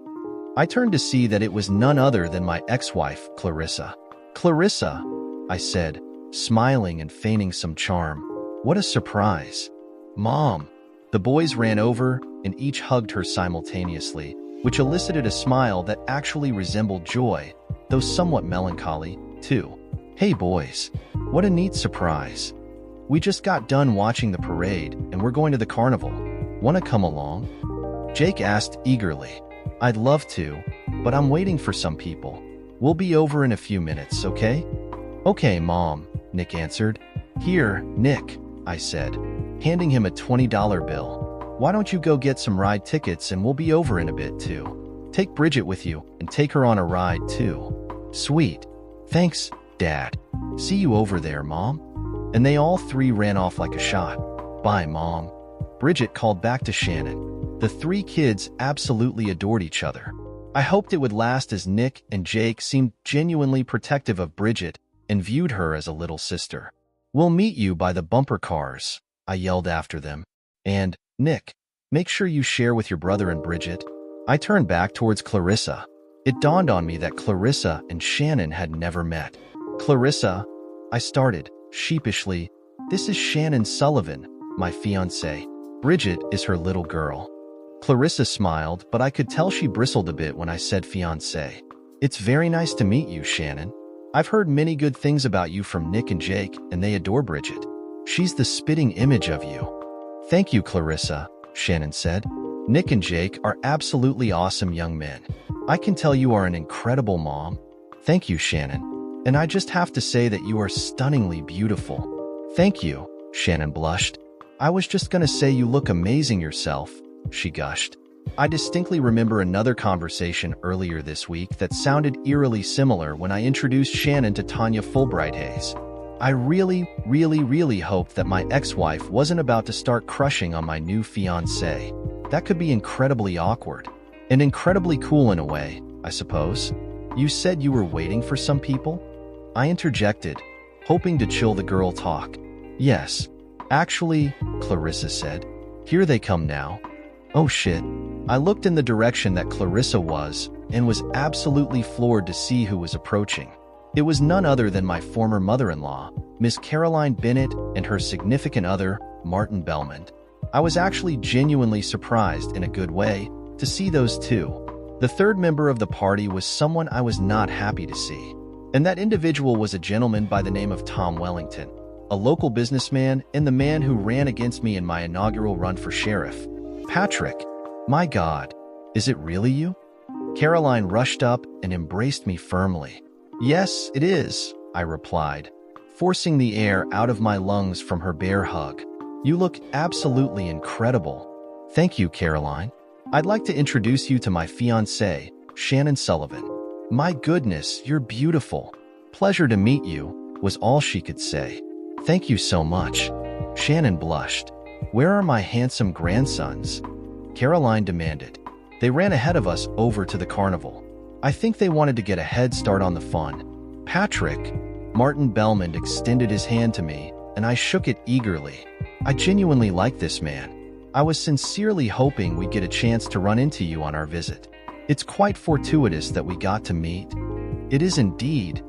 I turned to see that it was none other than my ex-wife, Clarissa. "Clarissa," I said, smiling and feigning some charm. "What a surprise." "Mom." The boys ran over and each hugged her simultaneously, which elicited a smile that actually resembled joy, though somewhat melancholy, too. "Hey boys, what a neat surprise. We just got done watching the parade and we're going to the carnival. Want to come along?" Jake asked eagerly. "I'd love to, but I'm waiting for some people. We'll be over in a few minutes, okay?" "Okay, Mom," Nick answered. "Here, Nick," I said, handing him a $20 bill. "Why don't you go get some ride tickets and we'll be over in a bit too. Take Bridget with you and take her on a ride too." "Sweet. Thanks, Dad. See you over there, Mom." And they all three ran off like a shot. "Bye, Mom." Bridget called back to Shannon. The three kids absolutely adored each other. I hoped it would last, as Nick and Jake seemed genuinely protective of Bridget and viewed her as a little sister. "We'll meet you by the bumper cars," I yelled after them. "And, Nick, make sure you share with your brother and Bridget." I turned back towards Clarissa. It dawned on me that Clarissa and Shannon had never met. "Clarissa," I started, sheepishly, "this is Shannon Sullivan, my fiancée. Bridget is her little girl." Clarissa smiled, but I could tell she bristled a bit when I said fiancé. "It's very nice to meet you, Shannon. I've heard many good things about you from Nick and Jake, and they adore Bridget. She's the spitting image of you." "Thank you, Clarissa," Shannon said. "Nick and Jake are absolutely awesome young men. I can tell you are an incredible mom." "Thank you, Shannon. And I just have to say that you are stunningly beautiful." "Thank you," Shannon blushed. "I was just gonna say you look amazing yourself," she gushed. I distinctly remember another conversation earlier this week that sounded eerily similar when I introduced Shannon to Tanya Fulbright Hayes. I really hoped that my ex-wife wasn't about to start crushing on my new fiancé. That could be incredibly awkward. And incredibly cool in a way, I suppose. "You said you were waiting for some people?" I interjected, hoping to chill the girl talk. "Yes. Actually," Clarissa said. "Here they come now." Oh shit. I looked in the direction that Clarissa was and was absolutely floored to see who was approaching. It was none other than my former mother-in-law, Miss Caroline Bennett, and her significant other, Martin Belmond. I was actually genuinely surprised, in a good way, to see those two. The third member of the party was someone I was not happy to see. And that individual was a gentleman by the name of Tom Wellington, a local businessman and the man who ran against me in my inaugural run for sheriff. "Patrick, my God, is it really you?" Caroline rushed up and embraced me firmly. "Yes, it is," I replied, forcing the air out of my lungs from her bear hug. "You look absolutely incredible." Thank you, Caroline. I'd like to introduce you to my fiancée, Shannon Sullivan. My goodness, you're beautiful. Pleasure to meet you, was all she could say. Thank you so much. Shannon blushed. Where are my handsome grandsons? Caroline demanded. They ran ahead of us over to the carnival. I think they wanted to get a head start on the fun. Patrick, Martin Belmond extended his hand to me, and I shook it eagerly. I genuinely like this man. I was sincerely hoping we'd get a chance to run into you on our visit. It's quite fortuitous that we got to meet. It is indeed.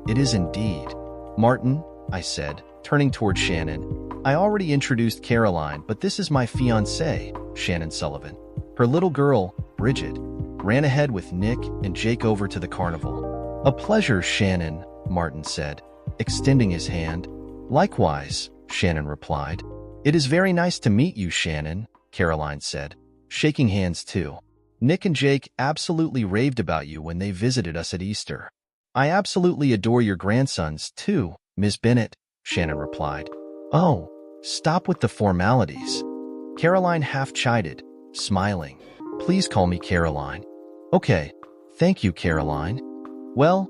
Martin, I said, turning toward Shannon. I already introduced Caroline, but this is my fiancée, Shannon Sullivan. Her little girl, Bridget, ran ahead with Nick and Jake over to the carnival. A pleasure, Shannon, Martin said, extending his hand. Likewise, Shannon replied. It is very nice to meet you, Shannon, Caroline said, shaking hands too. Nick and Jake absolutely raved about you when they visited us at Easter. I absolutely adore your grandsons too, Ms. Bennett, Shannon replied. Oh, stop with the formalities. Caroline half chided, smiling. Please call me Caroline. Okay, thank you, Caroline. Well,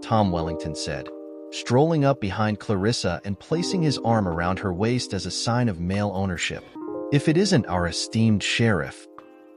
Tom Wellington said, strolling up behind Clarissa and placing his arm around her waist as a sign of male ownership. If it isn't our esteemed sheriff.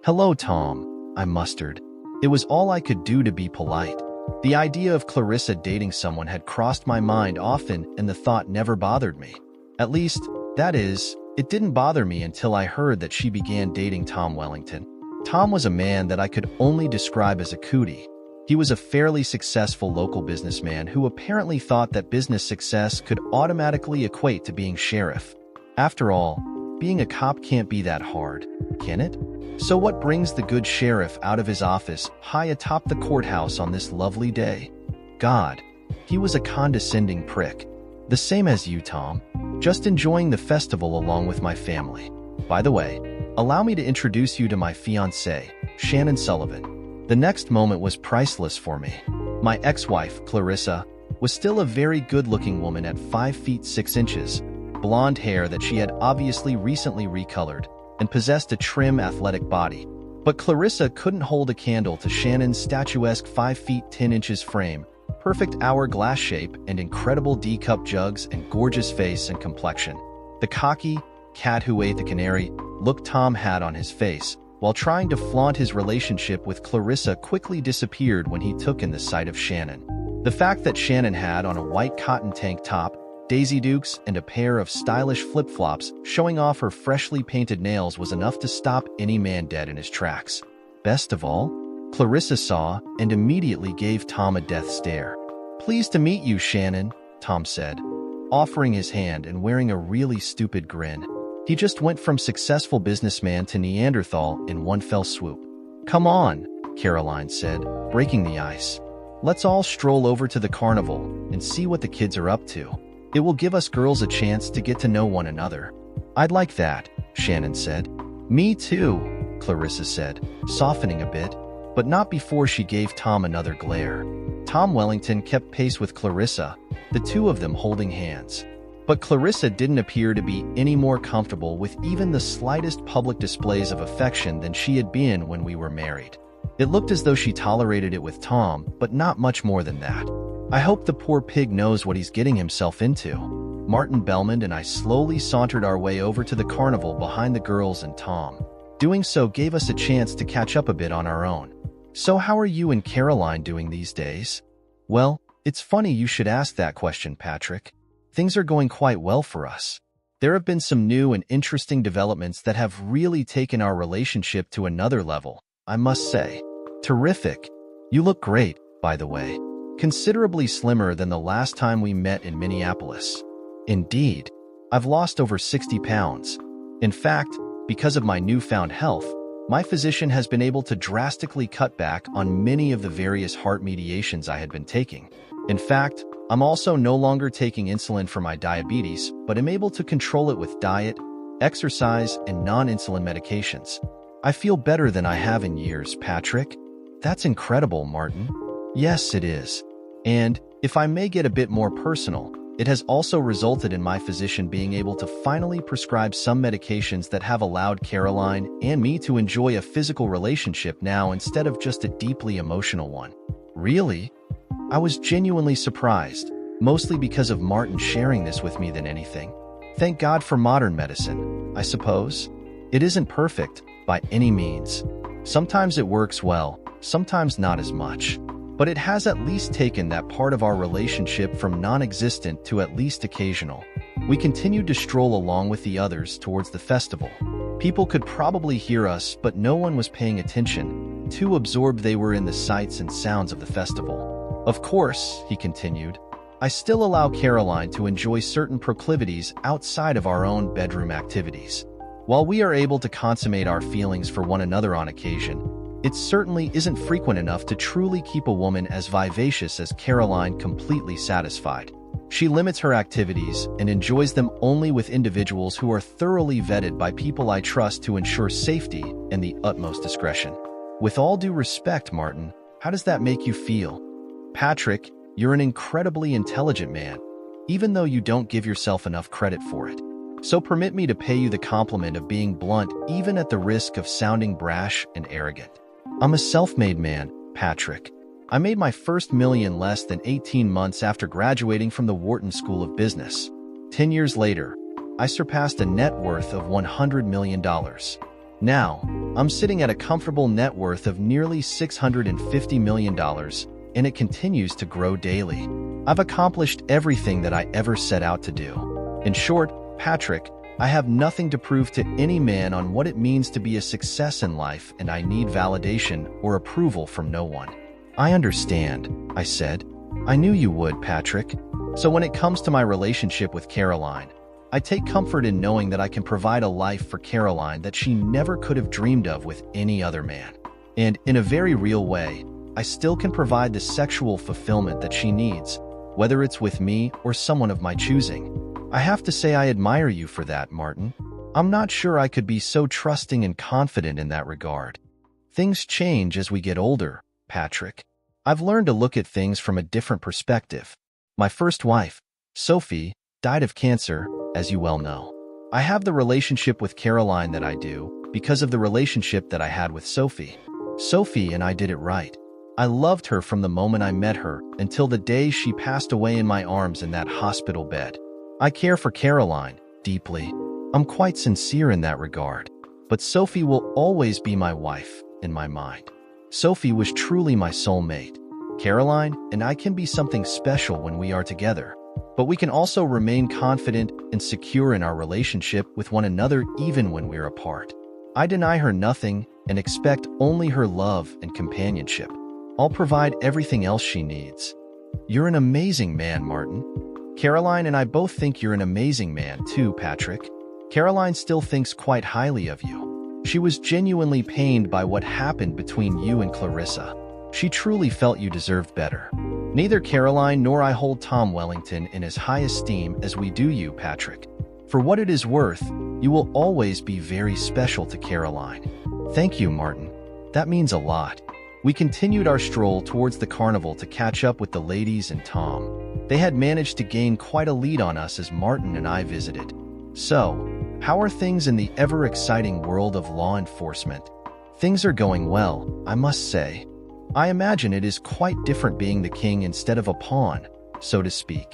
Hello, Tom, I mustered. It was all I could do to be polite. The idea of Clarissa dating someone had crossed my mind often, and the thought never bothered me. At least, that is, it didn't bother me until I heard that she began dating Tom Wellington. Tom was a man that I could only describe as a cootie. He was a fairly successful local businessman who apparently thought that business success could automatically equate to being sheriff. After all, being a cop can't be that hard, can it? So what brings the good sheriff out of his office high atop the courthouse on this lovely day? God, he was a condescending prick. The same as you, Tom. Just enjoying the festival along with my family. By the way, allow me to introduce you to my fiancée, Shannon Sullivan. The next moment was priceless for me. My ex-wife, Clarissa, was still a very good-looking woman at 5 feet 6 inches, blonde hair that she had obviously recently recolored, and possessed a trim, athletic body. But Clarissa couldn't hold a candle to Shannon's statuesque 5 feet 10 inches frame, perfect hourglass shape, and incredible D-cup jugs and gorgeous face and complexion. The cocky cat who ate the canary look Tom had on his face, while trying to flaunt his relationship with Clarissa, quickly disappeared when he took in the sight of Shannon. The fact that Shannon had on a white cotton tank top, Daisy Dukes, and a pair of stylish flip-flops showing off her freshly painted nails was enough to stop any man dead in his tracks. Best of all, Clarissa saw and immediately gave Tom a death stare. Pleased to meet you, Shannon, Tom said, offering his hand and wearing a really stupid grin. He just went from successful businessman to Neanderthal in one fell swoop. Come on, Caroline said, breaking the ice. Let's all stroll over to the carnival and see what the kids are up to. It will give us girls a chance to get to know one another. I'd like that, Shannon said. Me too, Clarissa said, softening a bit, but not before she gave Tom another glare. Tom Wellington kept pace with Clarissa, the two of them holding hands. But Clarissa didn't appear to be any more comfortable with even the slightest public displays of affection than she had been when we were married. It looked as though she tolerated it with Tom, but not much more than that. I hope the poor pig knows what he's getting himself into. Martin Belmond and I slowly sauntered our way over to the carnival behind the girls and Tom. Doing so gave us a chance to catch up a bit on our own. So how are you and Caroline doing these days? Well, it's funny you should ask that question, Patrick. Things are going quite well for us. There have been some new and interesting developments that have really taken our relationship to another level, I must say. Terrific. You look great, by the way. Considerably slimmer than the last time we met in Minneapolis. Indeed, I've lost over 60 pounds. In fact, because of my newfound health, my physician has been able to drastically cut back on many of the various heart medications I had been taking. In fact, I'm also no longer taking insulin for my diabetes, but am able to control it with diet, exercise, and non-insulin medications. I feel better than I have in years, Patrick. That's incredible, Martin. Yes, it is. And, if I may get a bit more personal, It has also resulted in my physician being able to finally prescribe some medications that have allowed Caroline and me to enjoy a physical relationship now instead of just a deeply emotional one. Really? I was genuinely surprised, mostly because of Martin sharing this with me than anything. Thank God for modern medicine, I suppose. It isn't perfect, by any means. Sometimes it works well, sometimes not as much. But it has at least taken that part of our relationship from non-existent to at least occasional. We continued to stroll along with the others towards the festival. People could probably hear us, but no one was paying attention. Too absorbed they were in the sights and sounds of the festival. Of course, he continued, I still allow Caroline to enjoy certain proclivities outside of our own bedroom activities. While we are able to consummate our feelings for one another on occasion, it certainly isn't frequent enough to truly keep a woman as vivacious as Caroline completely satisfied. She limits her activities and enjoys them only with individuals who are thoroughly vetted by people I trust to ensure safety and the utmost discretion. With all due respect, Martin, how does that make you feel? Patrick, you're an incredibly intelligent man, even though you don't give yourself enough credit for it. So permit me to pay you the compliment of being blunt even at the risk of sounding brash and arrogant. I'm a self-made man, Patrick. I made my first million less than 18 months after graduating from the Wharton School of Business. 10 years later, I surpassed a net worth of $100 million. Now, I'm sitting at a comfortable net worth of nearly $650 million, and it continues to grow daily. I've accomplished everything that I ever set out to do. In short, Patrick, I have nothing to prove to any man on what it means to be a success in life, and I need validation or approval from no one. I understand, I said. I knew you would, Patrick. So when it comes to my relationship with Caroline, I take comfort in knowing that I can provide a life for Caroline that she never could have dreamed of with any other man. And in a very real way, I still can provide the sexual fulfillment that she needs, whether it's with me or someone of my choosing. I have to say I admire you for that, Martin. I'm not sure I could be so trusting and confident in that regard. Things change as we get older, Patrick. I've learned to look at things from a different perspective. My first wife, Sophie, died of cancer, as you well know. I have the relationship with Caroline that I do because of the relationship that I had with Sophie. Sophie and I did it right. I loved her from the moment I met her until the day she passed away in my arms in that hospital bed. I care for Caroline deeply. I'm quite sincere in that regard. But Sophie will always be my wife in my mind. Sophie was truly my soulmate. Caroline and I can be something special when we are together. But we can also remain confident and secure in our relationship with one another even when we're apart. I deny her nothing and expect only her love and companionship. I'll provide everything else she needs. You're an amazing man, Martin. Caroline and I both think you're an amazing man too, Patrick. Caroline still thinks quite highly of you. She was genuinely pained by what happened between you and Clarissa. She truly felt you deserved better. Neither Caroline nor I hold Tom Wellington in as high esteem as we do you, Patrick. For what it is worth, you will always be very special to Caroline. Thank you, Martin. That means a lot. We continued our stroll towards the carnival to catch up with the ladies and Tom. They had managed to gain quite a lead on us as Martin and I visited. So, how are things in the ever-exciting world of law enforcement? Things are going well, I must say. I imagine it is quite different being the king instead of a pawn, so to speak.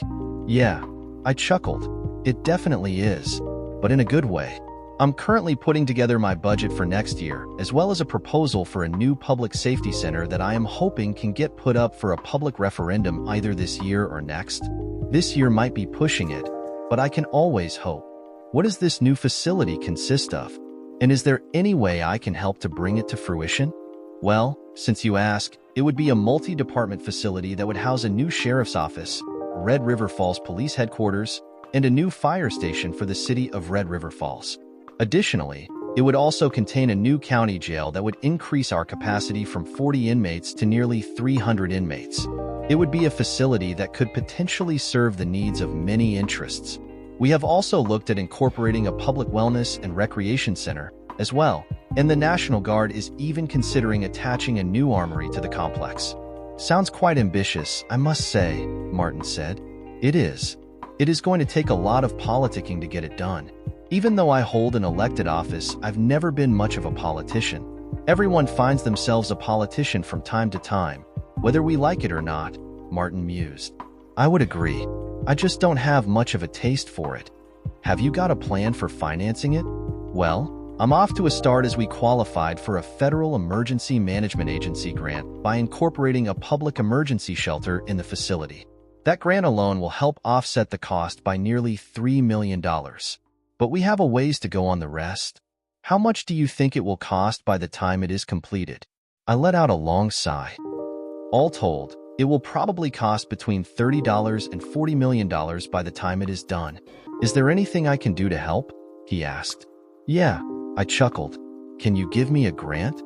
Yeah, I chuckled. It definitely is, but in a good way. I'm currently putting together my budget for next year, as well as a proposal for a new public safety center that I am hoping can get put up for a public referendum either this year or next. This year might be pushing it, but I can always hope. What does this new facility consist of? And is there any way I can help to bring it to fruition? Well, since you ask, it would be a multi-department facility that would house a new sheriff's office, Red River Falls Police Headquarters, and a new fire station for the city of Red River Falls. Additionally, it would also contain a new county jail that would increase our capacity from 40 inmates to nearly 300 inmates. It would be a facility that could potentially serve the needs of many interests. We have also looked at incorporating a public wellness and recreation center as well, and the National Guard is even considering attaching a new armory to the complex. Sounds quite ambitious, I must say, Martin said. It is. It is going to take a lot of politicking to get it done. Even though I hold an elected office, I've never been much of a politician. Everyone finds themselves a politician from time to time, whether we like it or not, Martin mused. I would agree. I just don't have much of a taste for it. Have you got a plan for financing it? Well, I'm off to a start as we qualified for a federal emergency management agency grant by incorporating a public emergency shelter in the facility. That grant alone will help offset the cost by nearly $3 million. But we have a ways to go on the rest. How much do you think it will cost by the time it is completed? I let out a long sigh. All told, it will probably cost between $30 and $40 million by the time it is done. Is there anything I can do to help? He asked. Yeah, I chuckled. Can you give me a grant?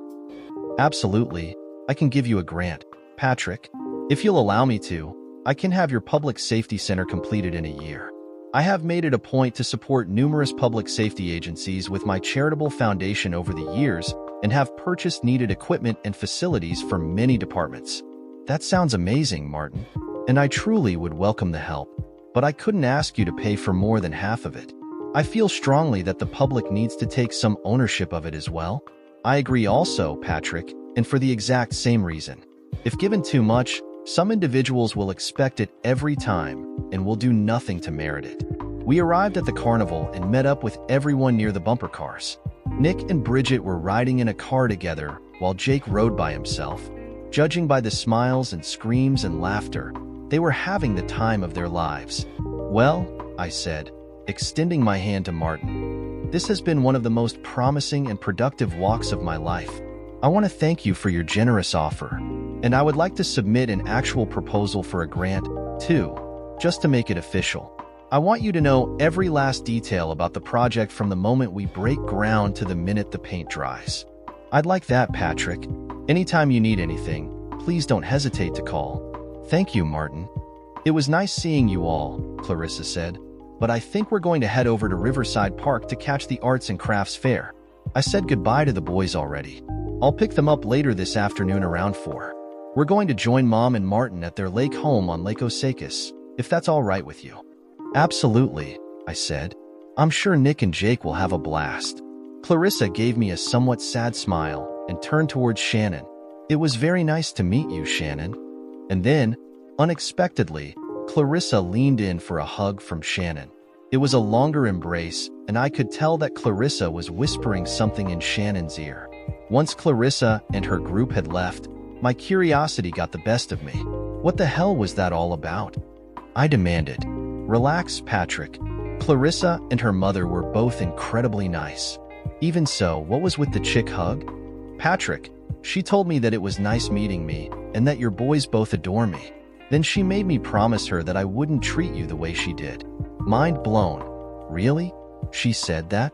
Absolutely, I can give you a grant, Patrick. If you'll allow me to, I can have your public safety center completed in a year. I have made it a point to support numerous public safety agencies with my charitable foundation over the years and have purchased needed equipment and facilities for many departments. That sounds amazing, Martin, and I truly would welcome the help, but I couldn't ask you to pay for more than half of it. I feel strongly that the public needs to take some ownership of it as well. I agree also, Patrick, and for the exact same reason. If given too much, some individuals will expect it every time and will do nothing to merit it. We arrived at the carnival and met up with everyone near the bumper cars. Nick and Bridget were riding in a car together while Jake rode by himself. Judging by the smiles and screams and laughter, they were having the time of their lives. Well, I said, extending my hand to Martin, this has been one of the most promising and productive walks of my life. I want to thank you for your generous offer, and I would like to submit an actual proposal for a grant, too, just to make it official. I want you to know every last detail about the project from the moment we break ground to the minute the paint dries. I'd like that, Patrick. Anytime you need anything, please don't hesitate to call. Thank you, Martin. It was nice seeing you all, Clarissa said, but I think we're going to head over to Riverside Park to catch the Arts and Crafts Fair. I said goodbye to the boys already. I'll pick them up later this afternoon around 4. We're going to join Mom and Martin at their lake home on Lake Osakis, if that's all right with you. Absolutely, I said. I'm sure Nick and Jake will have a blast. Clarissa gave me a somewhat sad smile and turned towards Shannon. It was very nice to meet you, Shannon. And then, unexpectedly, Clarissa leaned in for a hug from Shannon. It was a longer embrace, and I could tell that Clarissa was whispering something in Shannon's ear. Once Clarissa and her group had left, my curiosity got the best of me. What the hell was that all about? I demanded. Relax, Patrick. Clarissa and her mother were both incredibly nice. Even so, what was with the chick hug? Patrick, she told me that it was nice meeting me and that your boys both adore me. Then she made me promise her that I wouldn't treat you the way she did. Mind blown. Really? She said that?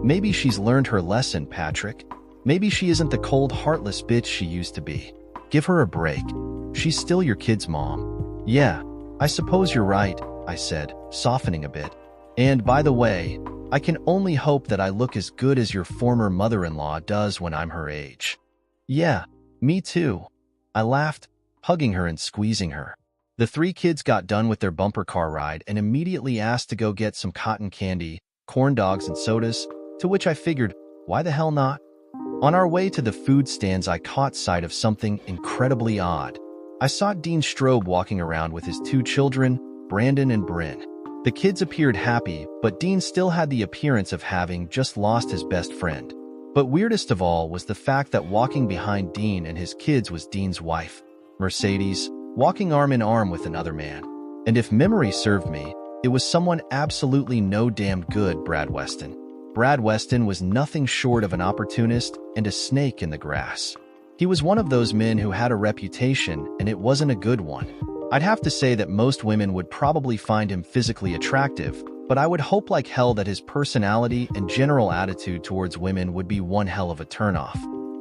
Maybe she's learned her lesson, Patrick. Maybe she isn't the cold, heartless bitch she used to be. Give her a break. She's still your kid's mom. Yeah, I suppose you're right, I said, softening a bit. And by the way, I can only hope that I look as good as your former mother-in-law does when I'm her age. Yeah, me too. I laughed, hugging her and squeezing her. The 3 kids got done with their bumper car ride and immediately asked to go get some cotton candy, corn dogs, and sodas, to which I figured, why the hell not? On our way to the food stands, I caught sight of something incredibly odd. I saw Dean Strobe walking around with his 2 children, Brandon and Bryn. The kids appeared happy, but Dean still had the appearance of having just lost his best friend. But weirdest of all was the fact that walking behind Dean and his kids was Dean's wife, Mercedes, walking arm in arm with another man. And if memory served me, it was someone absolutely no damn good, Brad Weston. Brad Weston was nothing short of an opportunist and a snake in the grass. He was one of those men who had a reputation, and it wasn't a good one. I'd have to say that most women would probably find him physically attractive, but I would hope like hell that his personality and general attitude towards women would be one hell of a turnoff.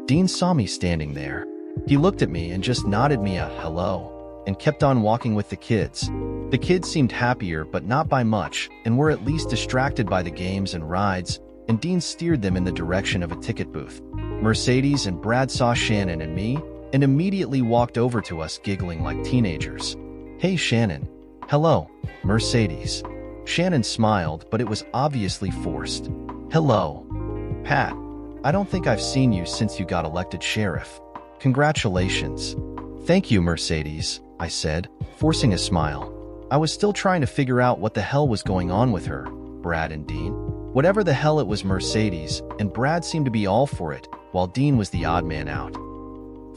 Dean saw me standing there. He looked at me and just nodded me a hello, and kept on walking with the kids. The kids seemed happier, but not by much, and were at least distracted by the games and rides, and Dean steered them in the direction of a ticket booth. Mercedes and Brad saw Shannon and me, and immediately walked over to us giggling like teenagers. Hey Shannon, Hello, Mercedes. Shannon smiled, but it was obviously forced. Hello, Pat. I don't think I've seen you since you got elected sheriff. Congratulations. Thank you, Mercedes, I said, forcing a smile. I was still trying to figure out what the hell was going on with her, Brad and Dean. Whatever the hell it was, Mercedes, and Brad seemed to be all for it, while Dean was the odd man out.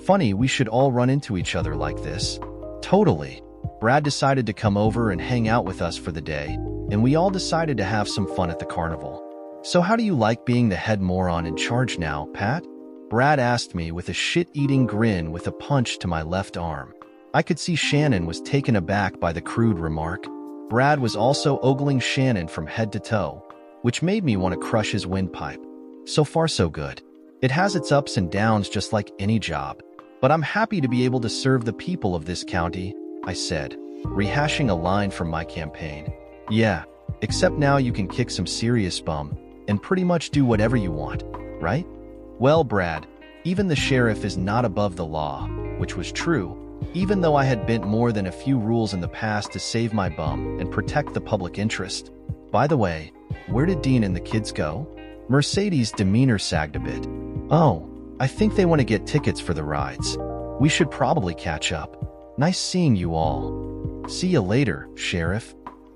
Funny, we should all run into each other like this. Totally. Brad decided to come over and hang out with us for the day, and we all decided to have some fun at the carnival. So how do you like being the head moron in charge now, Pat? Brad asked me with a shit-eating grin with a punch to my left arm. I could see Shannon was taken aback by the crude remark. Brad was also ogling Shannon from head to toe, which made me want to crush his windpipe. So far so good. It has its ups and downs just like any job, but I'm happy to be able to serve the people of this county, I said, rehashing a line from my campaign. Yeah, except now you can kick some serious bum and pretty much do whatever you want, right? Well, Brad, even the sheriff is not above the law, which was true, even though I had bent more than a few rules in the past to save my bum and protect the public interest. By the way, where did Dean and the kids go? Mercedes' demeanor sagged a bit. Oh, I think they want to get tickets for the rides. We should probably catch up. Nice seeing you all. See you later, Sheriff,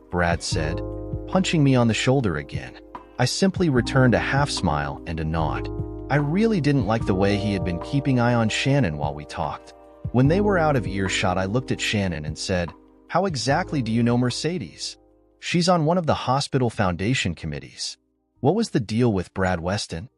Brad said, punching me on the shoulder again. I simply returned a half smile and a nod. I really didn't like the way he had been keeping eye on Shannon while we talked. When they were out of earshot, I looked at Shannon and said, "How exactly do you know Mercedes?" "She's on one of the hospital foundation committees." "What was the deal with Brad Weston?"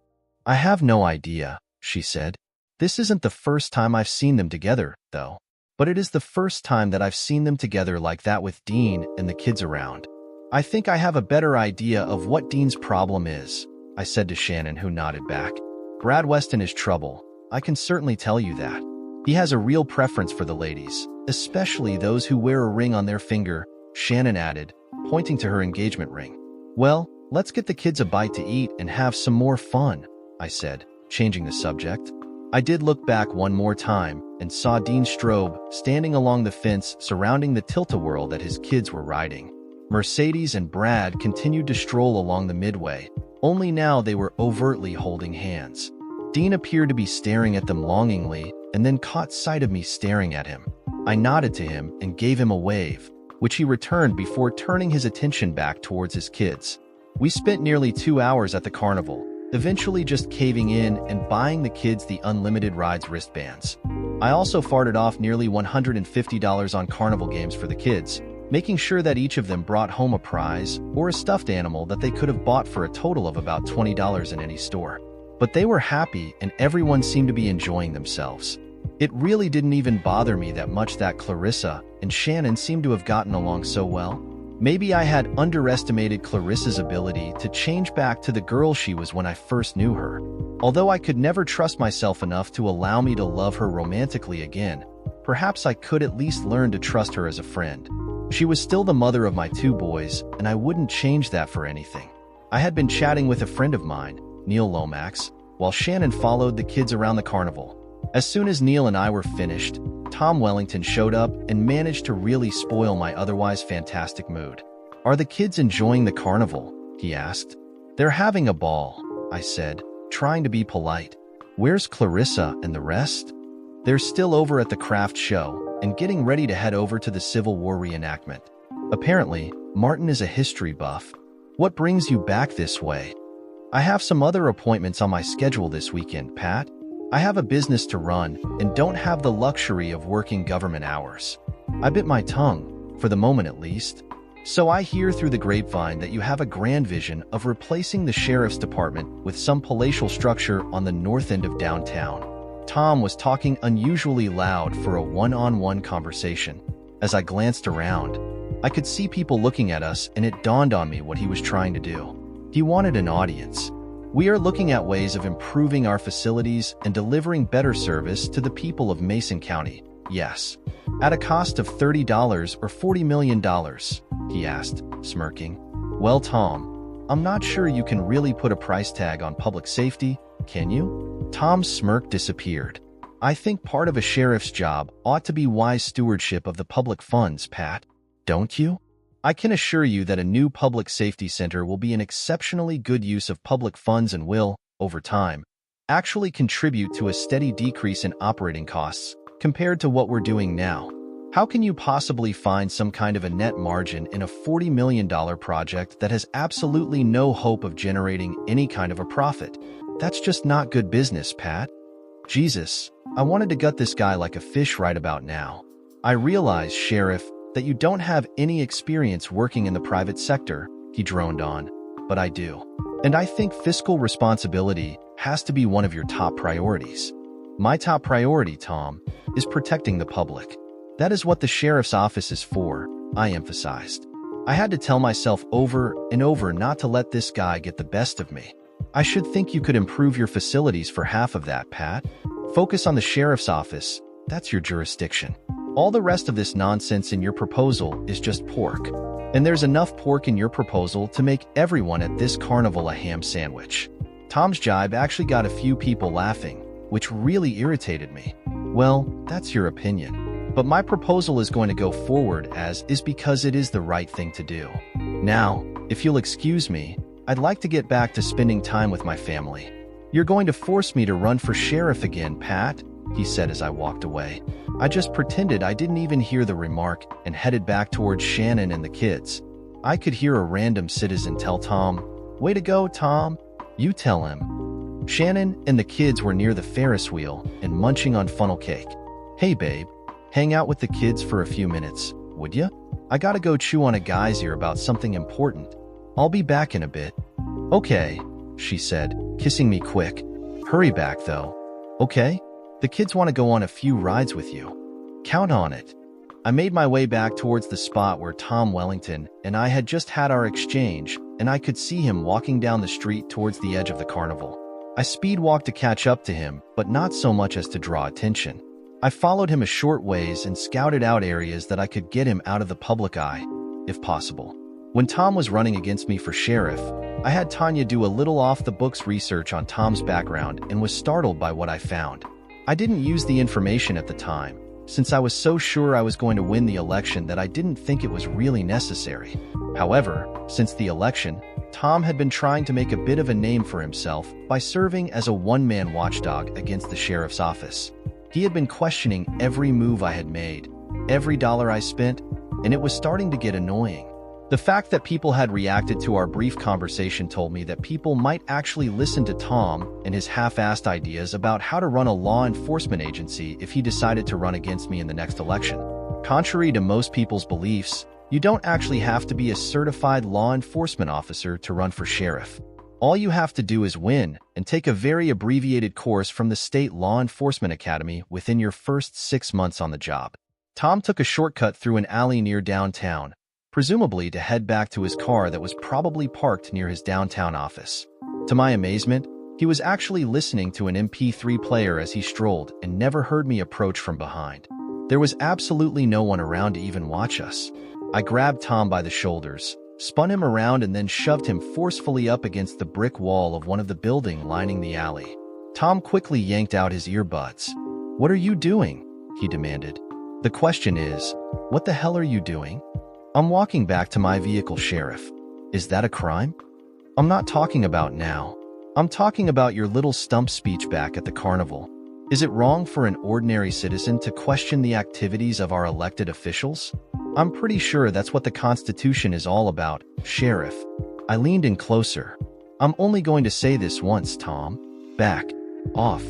"I have no idea," she said. "This isn't the first time I've seen them together, though. But it is the first time that I've seen them together like that with Dean and the kids around. I think I have a better idea of what Dean's problem is," I said to Shannon, who nodded back. "Brad Weston is trouble. I can certainly tell you that. He has a real preference for the ladies, especially those who wear a ring on their finger," Shannon added, pointing to her engagement ring. "Well, let's get the kids a bite to eat and have some more fun," I said, changing the subject. I did look back one more time and saw Dean Strobe standing along the fence surrounding the tilt-a-whirl that his kids were riding. Mercedes and Brad continued to stroll along the midway, only now they were overtly holding hands. Dean appeared to be staring at them longingly and then caught sight of me staring at him. I nodded to him and gave him a wave, which he returned before turning his attention back towards his kids. We spent nearly 2 hours at the carnival, eventually just caving in and buying the kids the unlimited rides wristbands. I also farted off nearly $150 on carnival games for the kids, making sure that each of them brought home a prize or a stuffed animal that they could have bought for a total of about $20 in any store. But they were happy and everyone seemed to be enjoying themselves. It really didn't even bother me that much that Clarissa and Shannon seemed to have gotten along so well. Maybe I had underestimated Clarissa's ability to change back to the girl she was when I first knew her. Although I could never trust myself enough to allow me to love her romantically again, perhaps I could at least learn to trust her as a friend. She was still the mother of my 2 boys, and I wouldn't change that for anything. I had been chatting with a friend of mine, Neil Lomax, while Shannon followed the kids around the carnival. As soon as Neil and I were finished, Tom Wellington showed up and managed to really spoil my otherwise fantastic mood. "Are the kids enjoying the carnival?" he asked. "They're having a ball," I said, trying to be polite. "Where's Clarissa and the rest?" "They're still over at the craft show and getting ready to head over to the Civil War reenactment. Apparently, Martin is a history buff. What brings you back this way?" "I have some other appointments on my schedule this weekend, Pat. I have a business to run and don't have the luxury of working government hours." I bit my tongue, for the moment at least. "So I hear through the grapevine that you have a grand vision of replacing the sheriff's department with some palatial structure on the north end of downtown." Tom was talking unusually loud for a one-on-one conversation. As I glanced around, I could see people looking at us, and it dawned on me what he was trying to do. He wanted an audience. "We are looking at ways of improving our facilities and delivering better service to the people of Mason County, yes. At a cost of $30 or $40 million, he asked, smirking. "Well, Tom, I'm not sure you can really put a price tag on public safety, can you?" Tom's smirk disappeared. "I think part of a sheriff's job ought to be wise stewardship of the public funds, Pat. don't you? I can assure you that a new public safety center will be an exceptionally good use of public funds and will, over time, actually contribute to a steady decrease in operating costs compared to what we're doing now. How can you possibly find some kind of a net margin in a $40 million project that has absolutely no hope of generating any kind of a profit? That's just not good business, Pat. Jesus, I wanted to gut this guy like a fish right about now. I realize, Sheriff, that you don't have any experience working in the private sector, he droned on, but I do. And I think fiscal responsibility has to be one of your top priorities. My top priority, Tom, is protecting the public. That is what the sheriff's office is for, I emphasized. I had to tell myself over and over not to let this guy get the best of me. I should think you could improve your facilities for half of that, Pat. Focus on the sheriff's office. That's your jurisdiction. All the rest of this nonsense in your proposal is just pork. And there's enough pork in your proposal to make everyone at this carnival a ham sandwich. Tom's jibe actually got a few people laughing, which really irritated me. Well, that's your opinion. But my proposal is going to go forward as is because it is the right thing to do. Now, if you'll excuse me, I'd like to get back to spending time with my family. You're going to force me to run for sheriff again, Pat, he said as I walked away. I just pretended I didn't even hear the remark and headed back towards Shannon and the kids. I could hear a random citizen tell Tom, "Way to go, Tom. You tell him." Shannon and the kids were near the Ferris wheel and munching on funnel cake. "Hey, babe, hang out with the kids for a few minutes, would ya? I gotta go chew on a guy's ear about something important. I'll be back in a bit." "Okay," she said, kissing me quick. "Hurry back, though. Okay? The kids want to go on a few rides with you. Count on it." I made my way back towards the spot where Tom Wellington and I had just had our exchange, and I could see him walking down the street towards the edge of the carnival. I speed-walked to catch up to him, but not so much as to draw attention. I followed him a short ways and scouted out areas that I could get him out of the public eye, if possible. When Tom was running against me for sheriff, I had Tanya do a little off-the-books research on Tom's background and was startled by what I found. I didn't use the information at the time, since I was so sure I was going to win the election that I didn't think it was really necessary. However, since the election, Tom had been trying to make a bit of a name for himself by serving as a one-man watchdog against the sheriff's office. He had been questioning every move I had made, every dollar I spent, and it was starting to get annoying. The fact that people had reacted to our brief conversation told me that people might actually listen to Tom and his half-assed ideas about how to run a law enforcement agency if he decided to run against me in the next election. Contrary to most people's beliefs, you don't actually have to be a certified law enforcement officer to run for sheriff. All you have to do is win and take a very abbreviated course from the State Law Enforcement Academy within your first 6 months on the job. Tom took a shortcut through an alley near downtown, presumably to head back to his car that was probably parked near his downtown office. To my amazement, he was actually listening to an MP3 player as he strolled and never heard me approach from behind. There was absolutely no one around to even watch us. I grabbed Tom by the shoulders, spun him around, and then shoved him forcefully up against the brick wall of one of the buildings lining the alley. Tom quickly yanked out his earbuds. "What are you doing?" he demanded. "The question is, what the hell are you doing?" "I'm walking back to my vehicle, Sheriff." "Is that a crime?" "I'm not talking about now. I'm talking about your little stump speech back at the carnival. Is it wrong for an ordinary citizen to question the activities of our elected officials? I'm pretty sure that's what the Constitution is all about, Sheriff." I leaned in closer. "I'm only going to say this once, Tom. Back off."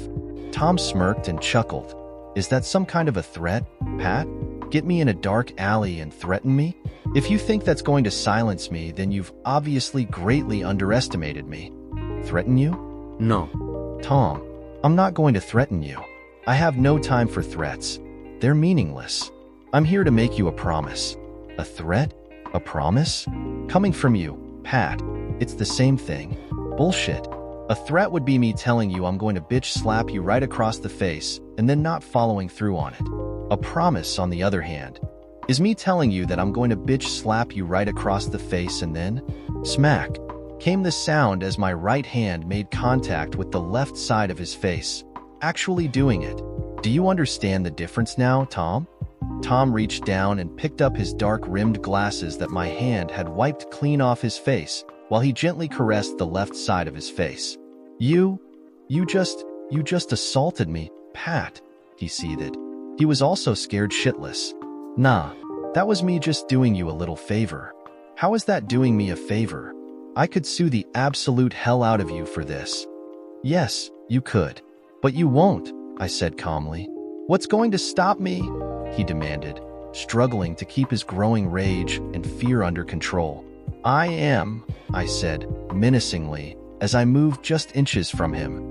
Tom smirked and chuckled. "Is that some kind of a threat, Pat? Get me in a dark alley and threaten me? If you think that's going to silence me, then you've obviously greatly underestimated me." "Threaten you?" No. "Tom, I'm not going to threaten you. I have no time for threats. They're meaningless. I'm here to make you a promise." "A threat? A promise?" "Coming from you, Pat. It's the same thing." "Bullshit. A threat would be me telling you I'm going to bitch slap you right across the face and then not following through on it. A promise, on the other hand, is me telling you that I'm going to bitch slap you right across the face and then smack came the sound as my right hand made contact with the left side of his face, actually doing it. "Do you understand the difference now, Tom?" Tom reached down and picked up his dark-rimmed glasses that my hand had wiped clean off his face, while he gently caressed the left side of his face. You just assaulted me, Pat," he seethed. He was also scared shitless. "Nah, that was me just doing you a little favor." "How is that doing me a favor? I could sue the absolute hell out of you for this." "Yes, you could. But you won't," I said calmly. "What's going to stop me?" he demanded, struggling to keep his growing rage and fear under control. "I am," I said, menacingly, as I moved just inches from him.